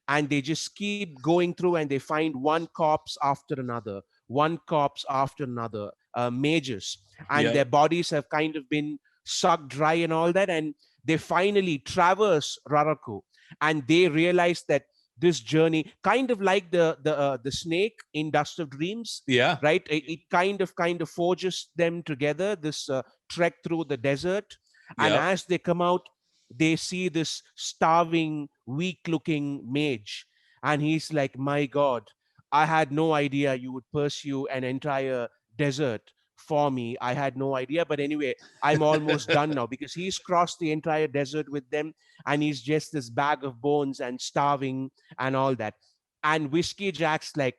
and they just keep going through, and they find one corpse after another, one corpse after another, mages, and Yeah. their bodies have kind of been sucked dry and all that, and they finally traverse Raraku, and they realize that this journey, kind of like the snake in Dust of Dreams, Yeah. right? It kind of forges them together. This trek through the desert, and Yep. as they come out, they see this starving, weak-looking mage, and he's like, "My God, I had no idea you would pursue an entire desert for me. I had no idea." But anyway, I'm almost done now because he's crossed the entire desert with them, and he's just this bag of bones and starving and all that. And Whiskey Jack's like,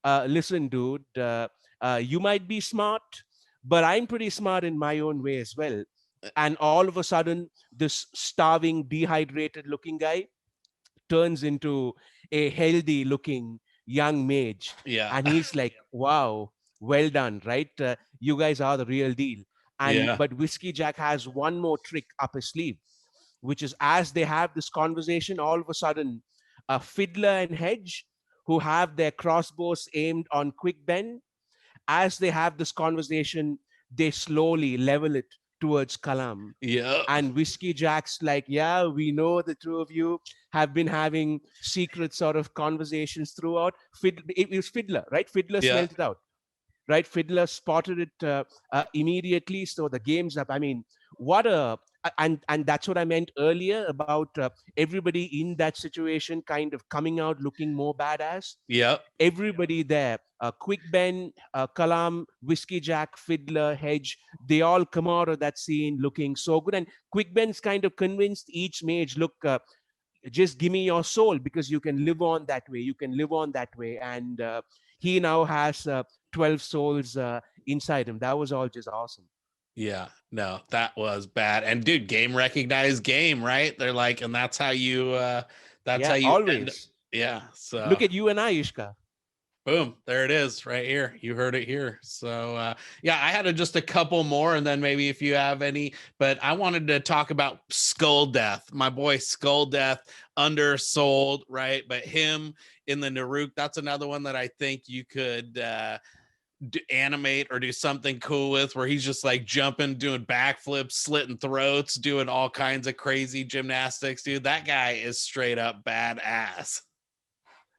"Listen, dude, you might be smart, but I'm pretty smart in my own way as well." And all of a sudden, this starving, dehydrated looking guy turns into a healthy looking young mage. Yeah. And he's like, "Wow, well done, right? You guys are the real deal." And Yeah. but Whiskey Jack has one more trick up his sleeve, which is as they have this conversation, all of a sudden, Fiddler and Hedge, who have their crossbows aimed on Quick Ben, as they have this conversation, they slowly level it towards Kalam. Yeah. And Whiskey Jack's like, "Yeah, we know the two of you have been having secret sort of conversations throughout." It was Fiddler, right? Fiddler Yeah. smelt it out, right? Fiddler spotted it immediately. So the game's up. I mean, what a and that's what I meant earlier about everybody in that situation kind of coming out looking more badass. Yep. Everybody there, Quick Ben, Kalam, Whiskey Jack, Fiddler, Hedge, they all come out of that scene looking so good. And Quick Ben's kind of convinced each mage, "Look, just give me your soul because you can live on that way. You can live on that way." And he now has 12 souls inside him. That was all just awesome. Yeah. No, that was bad. And dude, game recognized game, right? They're like, and that's how Yeah, you end. always. Yeah. So Look at you and I, Ishka. boom, there it is right here. You heard it here. So yeah, I had just a couple more, and then maybe if you have any, but I wanted to talk about Skull Death, my boy Skull Death, undersold, right? But him in the Naruk, that's another one that I think you could animate or do something cool with, where he's just like jumping, doing backflips, slitting throats, doing all kinds of crazy gymnastics, dude. That guy is straight up badass.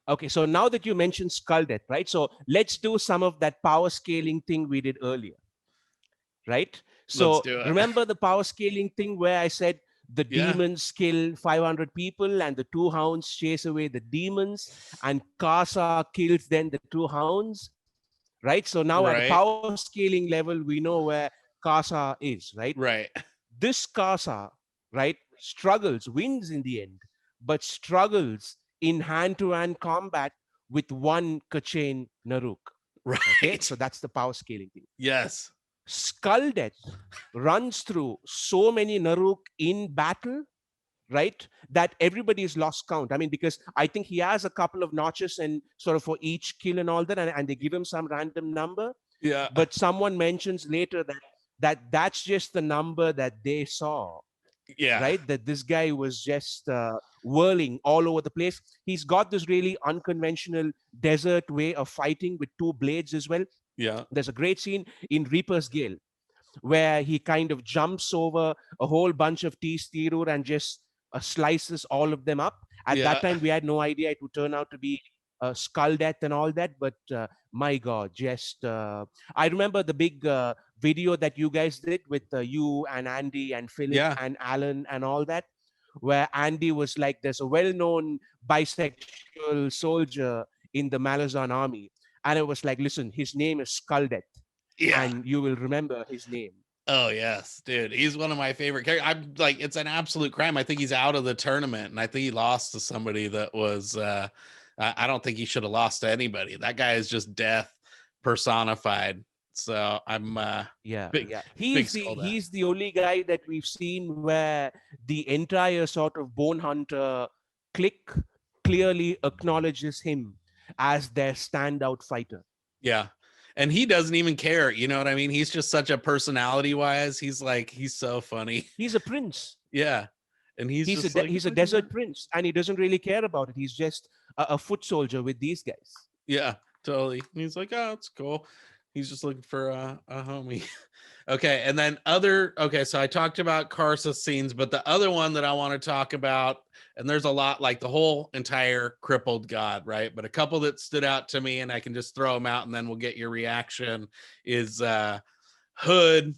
Okay, so now that you mentioned Skull Death, right? So let's do some of that power scaling thing we did earlier, right? Let's So do it. remember the power scaling thing where I said the Yeah. demons kill 500 people and the two hounds chase away the demons, and Kasa kills then the two hounds, right? So now at a Right. power scaling level, we know where Kasa is, right? Right. This Kasa, right, struggles, wins in the end, but struggles in hand-to-hand combat with one Kachain Naruk. Okay, Right. so that's the power scaling thing. Yes. Skull Death runs through so many Naruk in battle, right, that everybody's lost count. I mean, because I think he has a couple of notches and sort of for each kill and all that, and they give him some random number. Yeah. But someone mentions later that's just the number that they saw, Yeah. right? That this guy was just whirling all over the place. He's got this really unconventional desert way of fighting with two blades as well. Yeah. There's a great scene in Reaper's Gale where he kind of jumps over a whole bunch of Tirur and just slices all of them up. At that Yeah. time, we had no idea it would turn out to be Skull Death and all that, but my God, just I remember the big video that you guys did with you and Andy and Philip Yeah. and Alan and all that, where Andy was like, "There's a well-known bisexual soldier in the Malazan army," and it was like, "Listen, his name is Skull Death." Yeah. And you will remember his name. Oh yes, dude. He's one of my favorite characters. I'm like, it's an absolute crime. I think he's out of the tournament, and I think he lost to somebody that was I don't think he should have lost to anybody. That guy is just death personified. So I'm Yeah, big yeah. big skull death. He's the only guy that we've seen where the entire sort of Bonehunter clique clearly acknowledges him as their standout fighter. Yeah. And he doesn't even care. You know what I mean? He's just such a personality wise. He's like, he's so funny. He's a prince. Yeah. And he's just like, he's a desert prince, and he doesn't really care about it. He's just a foot soldier with these guys. yeah. Totally. He's like, oh, it's cool. He's just looking for a homie. Okay, and then so I talked about Karsa scenes, but the other one that I want to talk about, and there's a lot, like the whole entire Crippled God, right? But a couple that stood out to me, and I can just throw them out, and then we'll get your reaction, is Hood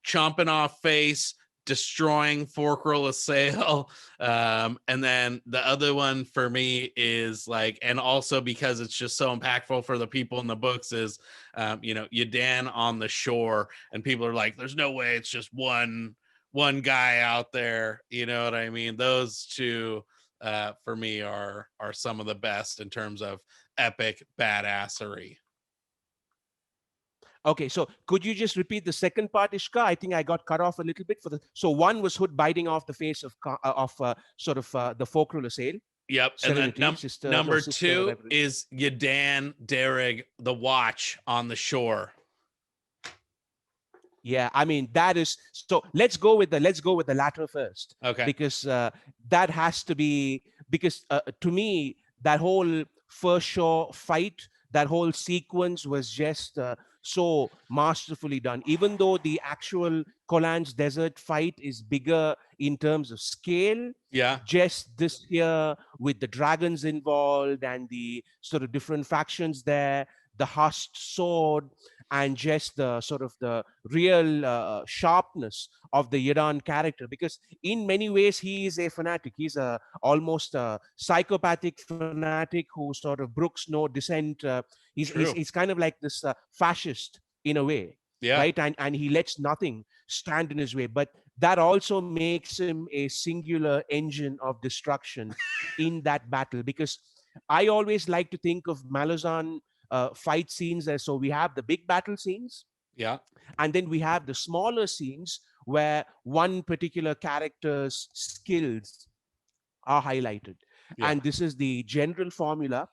chomping off face, destroying Forkroll Assail. And then the other one for me is like, and also because it's just so impactful for the people in the books, is Yadan on the shore, and people are like, there's no way it's just one guy out there. You know what I mean? Those two for me are some of the best in terms of epic badassery. Okay, so could you just repeat the second part, Ishka? I think I got cut off a little bit for the. So one was Hood biting off the face of the Forkroll Assail. Yep, Serenity, and then sister, number sister, two whatever it is Yadan Derrig, the Watch on the shore. Yeah, I mean that is so. Let's go with the latter first. Okay. Because that has to be, because to me that whole first shore fight, that whole sequence was just so masterfully done. Even though the actual Kolan's Desert fight is bigger in terms of scale, Yeah. just this here with the dragons involved and the sort of different factions there, the Hust sword, and just the sort of the real sharpness of the Yadan character, because in many ways he is a fanatic. He's almost a psychopathic fanatic who sort of brooks no dissent. He's kind of like this fascist in a way, Yeah. right? And he lets nothing stand in his way. But that also makes him a singular engine of destruction in that battle, because I always like to think of Malazan fight scenes as, so we have the big battle scenes, Yeah. and then we have the smaller scenes where one particular character's skills are highlighted. Yeah. And this is the general formula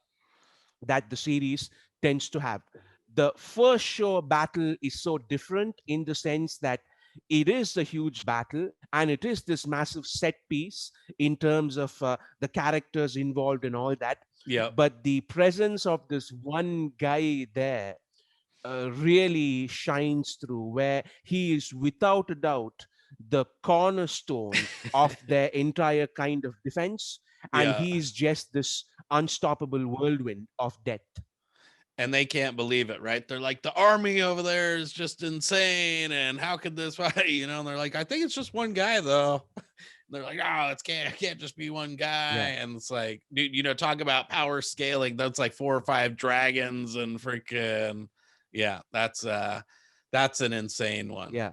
that the series tends to have. The first show battle is so different in the sense that it is a huge battle, and it is this massive set piece in terms of the characters involved and all that. Yeah. But the presence of this one guy there really shines through, where he is without a doubt the cornerstone of their entire kind of defense, and Yeah. he is just this unstoppable whirlwind of death. And they can't believe it, right? They're like, the army over there is just insane, and how could this fight? And they're like, I think it's just one guy though. They're like, oh, it can't just be one guy. Yeah. And it's like, dude, talk about power scaling. That's like 4 or 5 dragons and freaking, yeah, that's an insane one. Yeah.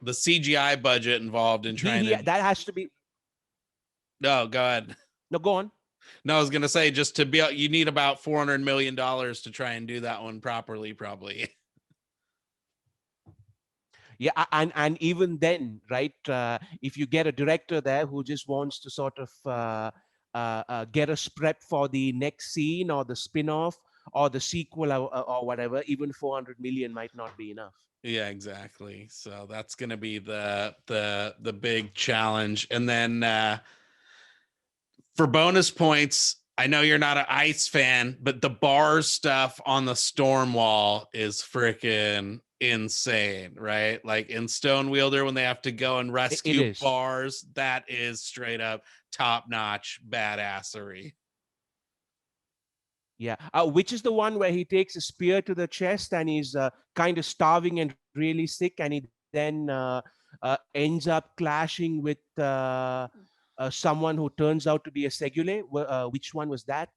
The CGI budget involved in trying to, that has to be. No, go ahead. No, go on. No, I was gonna say, just to be, you need about $400 million to try and do that one properly, probably. Yeah, and even then, right? If you get a director there who just wants to sort of get us prepped for the next scene or the spin-off or the sequel or whatever, even 400 million might not be enough. Yeah, exactly. So that's gonna be the big challenge. And then for bonus points, I know you're not an Ice fan, but the bars stuff on the storm wall is freaking insane, right? Like in Stonewielder, when they have to go and rescue bars, that is straight up top-notch badassery. Yeah, which is the one where he takes a spear to the chest and he's kind of starving and really sick, and he then ends up clashing with someone who turns out to be a Segule. Which one was that?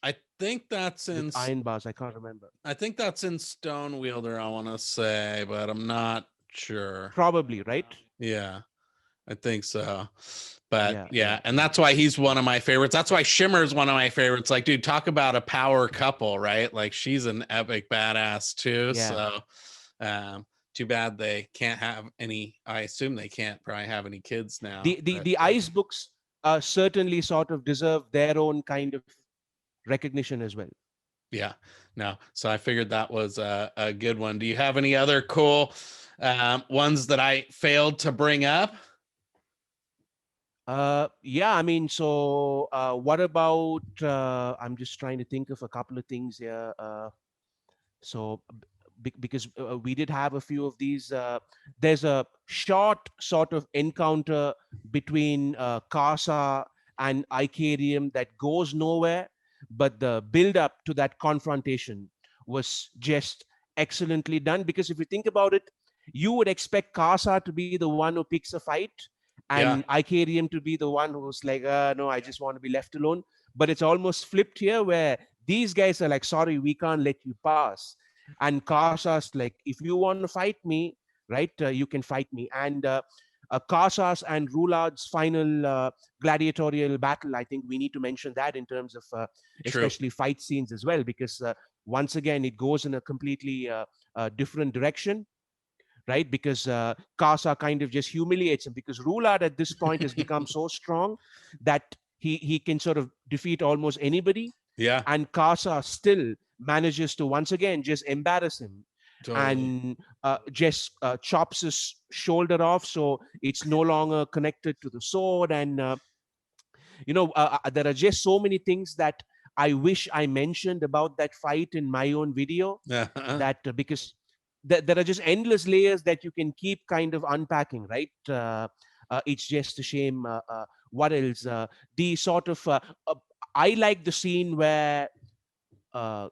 I think that's in Iron Bars. I can't remember. I think that's in Stonewielder, I want to say, but I'm not sure. Probably, right? Yeah, I think so. But yeah, and that's why he's one of my favorites. That's why Shimmer's one of my favorites. Like, dude, talk about a power couple, right? Like, she's an epic badass too. Yeah. So too bad they can't have any. I assume they can't probably have any kids now. The Ice books certainly sort of deserve their own kind of recognition as well. Yeah, no. So I figured that was a good one. Do you have any other cool ones that I failed to bring up? Yeah, I mean, so what about? I'm just trying to think of a couple of things here. So because we did have a few of these. There's a short sort of encounter between Kasa and Icarium that goes nowhere, but the build up to that confrontation was just excellently done. Because if you think about it, you would expect Kasa to be the one who picks a fight and Yeah, Icarium to be the one who's like, no, I just want to be left alone. But it's almost flipped here where these guys are like, sorry, we can't let you pass. And Kasa's like, if you want to fight me, right, you can fight me. And Kasa's and Rulad's final gladiatorial battle, I think we need to mention that in terms of true. especially fight scenes as well, because once again, it goes in a completely different direction, right? Because Kasa kind of just humiliates him because Rulad at this point has become so strong that he can sort of defeat almost anybody, Yeah, and Kasa still manages to once again just embarrass him totally. and just chops his shoulder off, so it's no longer connected to the sword. And there are just so many things that I wish I mentioned about that fight in my own video, Uh-huh. that because there are just endless layers that you can keep kind of unpacking, right? It's just a shame. What else? The sort of I like the scene where uh,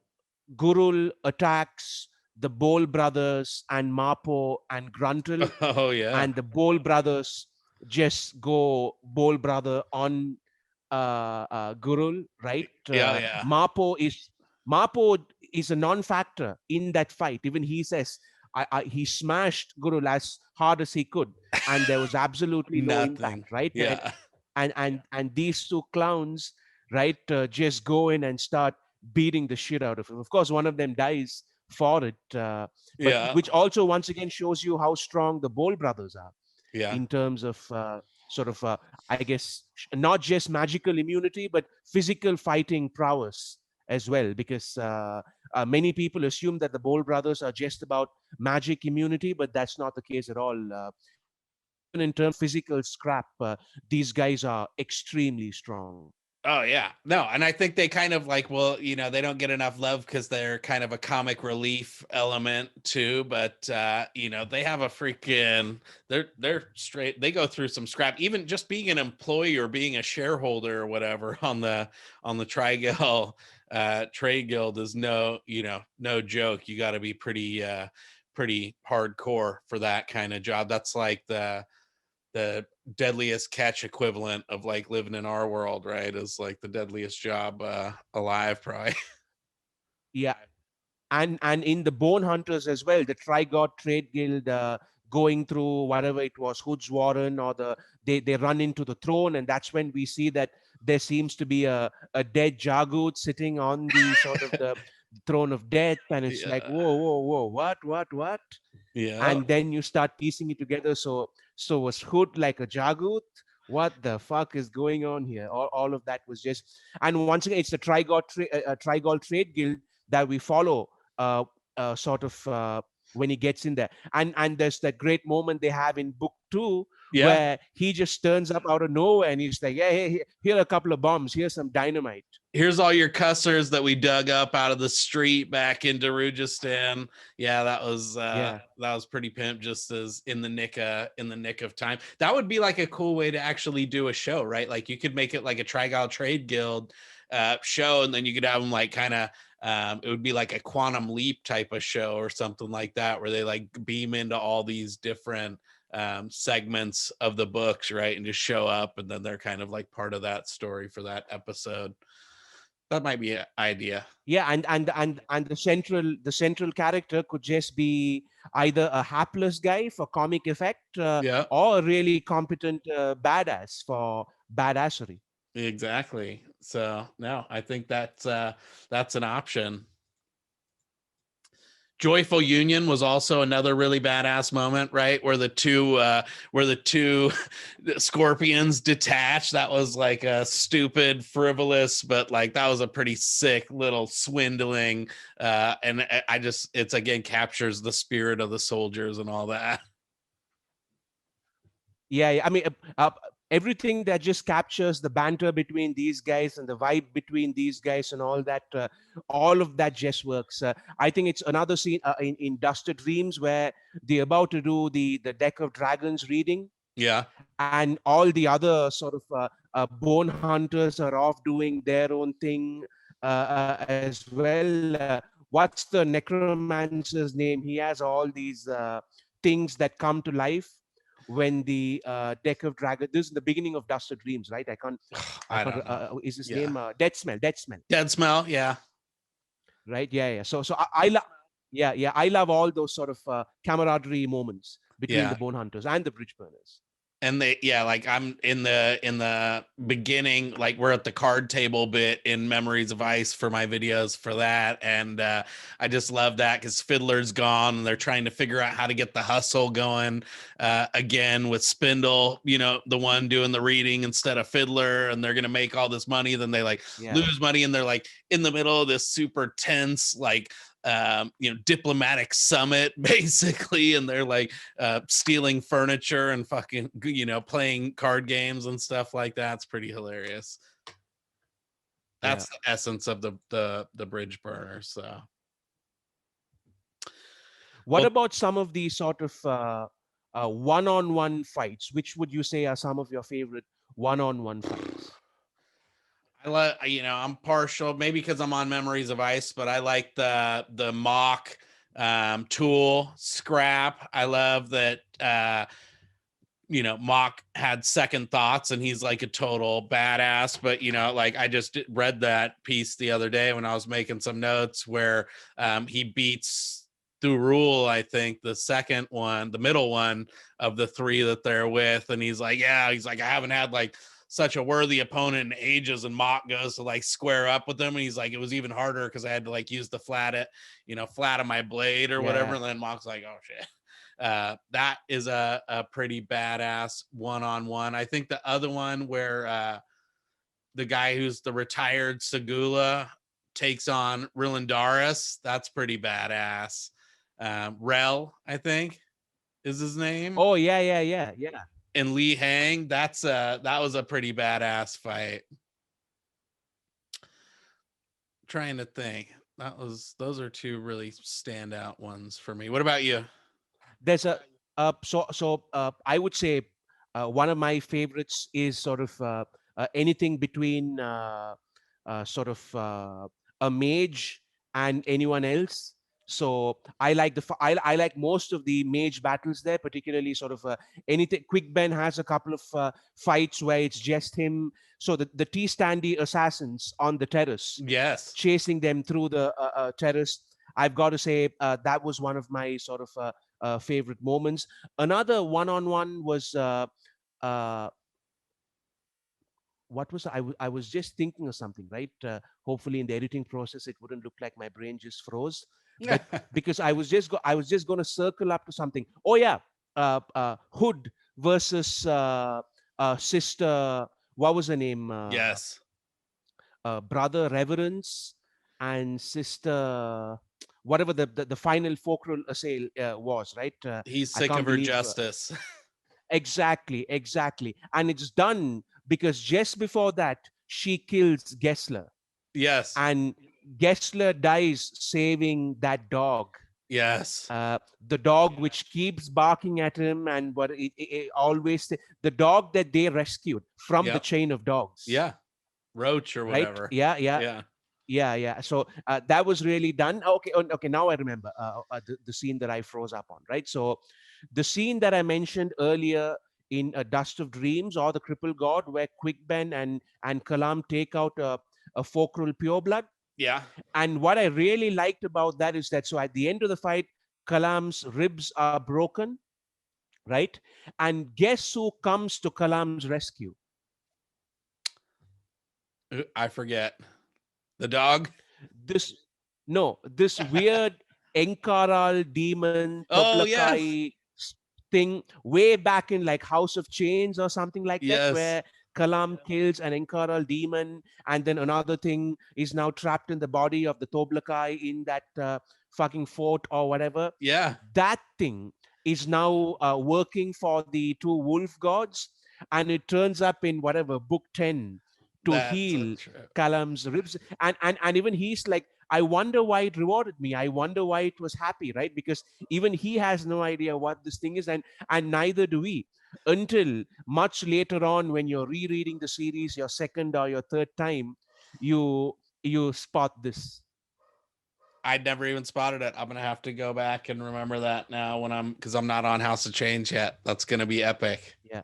Gurul attacks the Bol brothers and Mapo and Gruntle, Oh yeah. and the Bol brothers just go Bol brother on Gurul, right? Yeah, yeah. Mapo is a non-factor in that fight. Even he says he smashed Gurul as hard as he could, and there was absolutely no Nothing. impact, right? Yeah. And these two clowns, right, just go in and start beating the shit out of him. Of course, one of them dies for it, but Yeah. which also once again shows you how strong the Bol brothers are Yeah. in terms of sort of, I guess, not just magical immunity, but physical fighting prowess as well. Because many people assume that the Bol brothers are just about magic immunity, but that's not the case at all. Even in terms of physical scrap, these guys are extremely strong. Oh yeah. No, and I think they kind of like, well, they don't get enough love because they're kind of a comic relief element too, but they have a freaking they're straight, they go through some scrap. Even just being an employee or being a shareholder or whatever on the Trigel trade guild is no joke. You gotta be pretty hardcore for that kind of job. That's like the deadliest catch equivalent of like living in our world, right? Is like the deadliest job alive, probably. Yeah, and in the Bonehunters as well, the Trigod Trade Guild, going through whatever it was, Hood's Warren, or they run into the throne, and that's when we see that there seems to be a dead Jagut sitting on the sort of the throne of death, and it's like, Yeah. whoa, what? Yeah. And then you start piecing it together. So was Hood like a Jagut? What the fuck is going on here? All of that was just, and once again, it's the Trigol Trade Guild that we follow, sort of when he gets in there. And there's that great moment they have in book 2 Yeah. where he just turns up out of nowhere and he's like, yeah, hey, here are a couple of bombs, here's some dynamite. Here's all your cussers that we dug up out of the street back in Darujistan. Yeah, Yeah. that was pretty pimp, just as in the nick of time. That would be like a cool way to actually do a show, right? Like you could make it like a Trigal Trade Guild show, and then you could have them like kind of it would be like a Quantum Leap type of show or something like that, where they like beam into all these different segments of the books, right, and just show up, and then they're kind of like part of that story for that episode. That might be an idea. Yeah, and the central character could just be either a hapless guy for comic effect, Yeah, or a really competent badass for badassery. exactly. So no, I think that's an option. Joyful Union was also another really badass moment, right? Where the two scorpions detached. That was like a stupid, frivolous, but like that was a pretty sick little swindling. And I just, it's again captures the spirit of the soldiers and all that. Yeah, I mean, everything that just captures the banter between these guys and the vibe between these guys and all that, all of that just works. I think it's another scene in Dusted Dreams where they're about to do the Deck of Dragons reading, Yeah. and all the other sort of bone hunters are off doing their own thing as well. What's the necromancer's name? He has all these things that come to life when the Deck of Dragon. This is the beginning of Dusted Dreams, right? I I can't. don't know. Is his Yeah. name Dead Smell? Dead Smell, Dead smell. Yeah. right? Yeah, yeah. So I love. Yeah, yeah. I love all those sort of camaraderie moments between the Yeah. Bone Hunters and the Bridge Burners. And they, yeah, like I'm in the beginning, like we're at the card table bit in Memories of Ice for my videos for that, and I just love that because Fiddler's gone and they're trying to figure out how to get the hustle going again with Spindle, you know, the one doing the reading instead of Fiddler, and they're gonna make all this money, then they like Yeah. lose money, and they're like in the middle of this super tense like you know, diplomatic summit basically, and they're like stealing furniture and fucking, you know, playing card games and stuff like that. It's pretty hilarious. That's the essence of the bridge burner. So What well, about some of the sort of one-on-one fights? Which would you say are some of your favorite one-on-one fights? I like, you know, I'm partial maybe because I'm on Memories of Ice, but I like the mock tool scrap. I love that you know, Mock had second thoughts and he's like a total badass. But, you know, like I just read that piece the other day when I was making some notes where he beats through rule, I think, the second one, the middle one of the three that they're with. And he's like, yeah, he's like, I haven't had like such a worthy opponent in ages. And Mock goes to like square up with him. And he's like, it was even harder because I had to like use the flat of my blade or whatever. Yeah. And then Mock's like, oh shit. That is a pretty badass one-on-one. I think the other one where the guy who's the retired Segula takes on Rilandaris, that's pretty badass. Rel, I think, is his name. Oh, yeah, yeah, yeah, yeah. And Li Hang, that was a pretty badass fight. Trying to think. Those are two really standout ones for me. What about you? There's a I would say one of my favorites is sort of anything between sort of a mage and anyone else. So I like I like most of the mage battles there, particularly sort of anything. Quick Ben has a couple of fights where it's just him. So the T Standy assassins on the terrace, Yes. chasing them through the terrace. I've got to say that was one of my sort of favorite moments. Another one-on-one was uh, what was I was just thinking of something, right? Hopefully, in the editing process, it wouldn't look like my brain just froze. But because I was just going to circle up to something. Oh yeah, Hood versus Sister. What was her name? Yes. Brother Reverence and Sister, whatever the final Fulcral Assail was, right? He's I sick can't of her believe justice. exactly, exactly, and it's done because just before that she kills Gessler, Yes. and Gessler dies saving that dog. Yes. The dog which keeps barking at him, and what it always the dog that they rescued from the Yep. chain of dogs. Yeah. Roach or Right? whatever. Yeah, yeah. Yeah. Yeah. So that was really done. Okay, okay. Now I remember the scene that I froze up on. Right. So the scene that I mentioned earlier in Dust of Dreams or the Crippled God, where Quickben and Kalam take out a Fulcral Pureblood. Yeah. And what I really liked about that is that so at the end of the fight, Kalam's ribs are broken, right? And guess who comes to Kalam's rescue? I forget. The dog? This no, this weird Enkaral demon Oh, yes. Toblakai thing way back in like House of Chains or something like that, Yes. where Kalam kills an Enkaral demon, and then another thing is now trapped in the body of the Toblakai in that fucking fort or whatever. Yeah. That thing is now working for the two wolf gods. and it turns up in whatever book 10 to That's so heal true. Callum's ribs. And even he's like, I wonder why it rewarded me. I wonder why it was happy, right? Because even he has no idea what this thing is, and neither do we, until much later on when you're rereading the series your second or your third time, you spot this. I'd never even spotted it. I'm gonna have to go back and remember that now because I'm not on House of Change yet. That's gonna be epic. Yeah.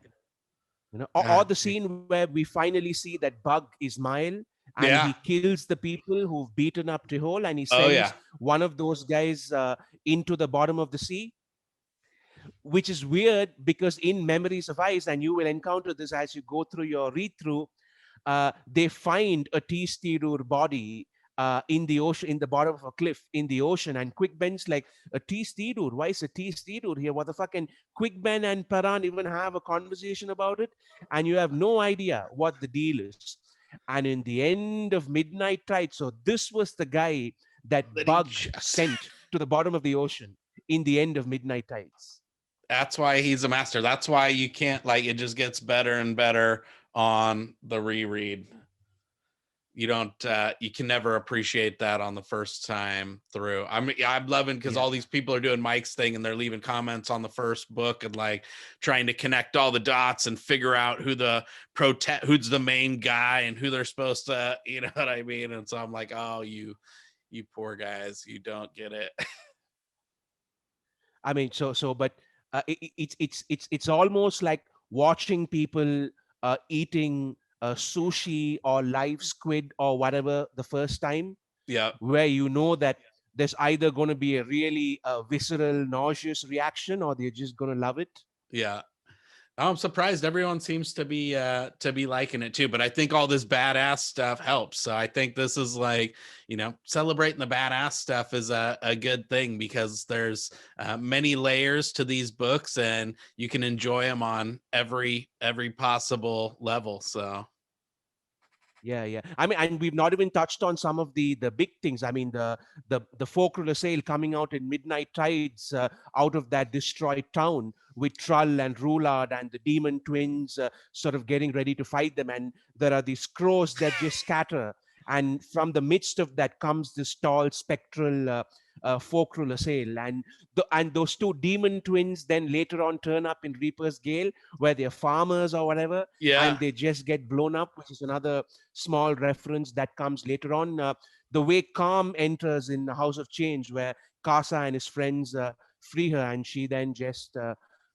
Or God. the scene where we finally see that Bug Ismail, and Yeah. he kills the people who've beaten up Tehol, and he Oh sends yeah. one of those guys into the bottom of the sea, which is weird because in Memories of Ice, and you will encounter this as you go through your read through, they find a T-Stirur body in the ocean, in the bottom of a cliff in the ocean. And Quick Ben's like, a T-Stirur? Why is a T-Stirur here? What the fuck? And Quick Ben and Paran even have a conversation about it, and you have no idea what the deal is. And in the end of Midnight Tide, so this was the guy that That he Bug just sent to the bottom of the ocean in the end of Midnight Tides. That's why he's a master. That's why you can't, like, it just gets better and better on the reread. You don't you can never appreciate that on the first time through. I'm loving because all these people are doing Mike's thing and they're leaving comments on the first book and like trying to connect all the dots and figure out who's the main guy and who they're supposed to, you know what I mean? And so I'm like, oh, you poor guys, you don't get it. I mean, but it's almost like watching people eating sushi or live squid or whatever the first time, Yeah. where you know that there's either going to be a really visceral, nauseous reaction, or they're just going to love it. Yeah. I'm surprised everyone seems to be liking it too, but I think all this badass stuff helps. So I think this is like, celebrating the badass stuff is a good thing because there's many layers to these books and you can enjoy them on every possible level. So Yeah. I mean, and we've not even touched on some of the big things. I mean, the Folklore Assail coming out in Midnight Tides out of that destroyed town with Trull and Rulard and the demon twins sort of getting ready to fight them, and there are these crows that just scatter, and from the midst of that comes this tall spectral Folklore Assail, and those two demon twins then later on turn up in Reaper's Gale, where they're farmers or whatever, yeah, and they just get blown up, which is another small reference that comes later on. The way Calm enters in the House of Change, where Casa and his friends free her, and she then just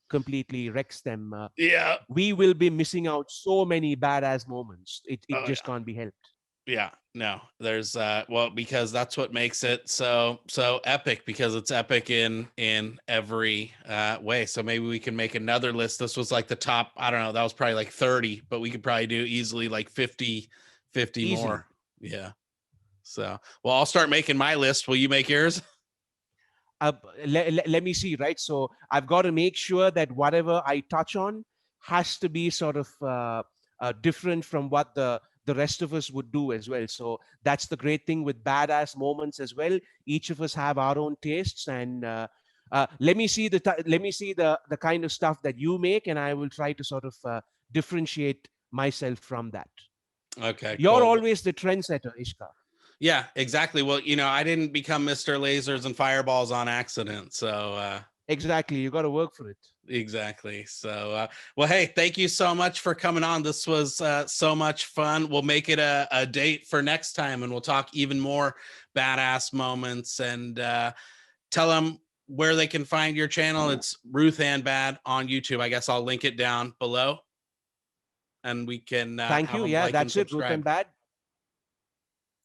completely wrecks them. yeah, We will be missing out so many badass moments. It oh, just can't be helped. Yeah, no, there's because that's what makes it so epic, because it's epic in every way. So maybe we can make another list. This was like the top, I don't know, that was probably like 30, but we could probably do easily like 50 Easily. more. Yeah. So, well, I'll start making my list. Will you make yours? Let me see, right? So I've got to make sure that whatever I touch on has to be sort of different from what the rest of us would do as well. So that's the great thing with badass moments as well. Each of us have our own tastes, and let me see the kind of stuff that you make, and I will try to sort of differentiate myself from that. Okay, You're cool. always the trendsetter, Iskar. Yeah, exactly. Well, I didn't become Mr. Lasers and Fireballs on accident. So Exactly. You got to work for it. exactly. So well, hey, thank you so much for coming on. This was so much fun. We'll make it a date for next time, and we'll talk even more badass moments, and tell them where they can find your channel. It's Ruthan Bad on YouTube. I guess I'll link it down below, and we can Thank have you. them Yeah, like and that's it. subscribe. Ruthan Bad.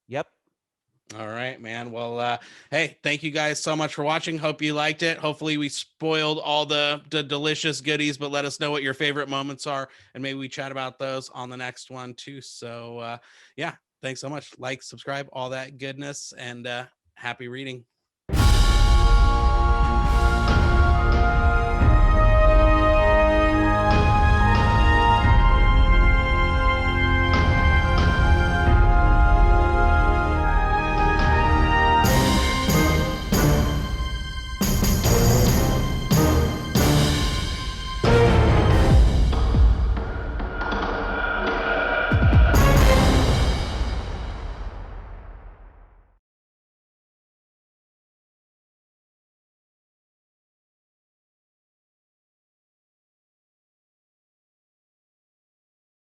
Yep. All right, man. Well, hey, thank you guys so much for watching. Hope you liked it. Hopefully we spoiled all the delicious goodies, but let us know what your favorite moments are, and maybe we chat about those on the next one too. So yeah, thanks so much. Like, subscribe, all that goodness, and happy reading.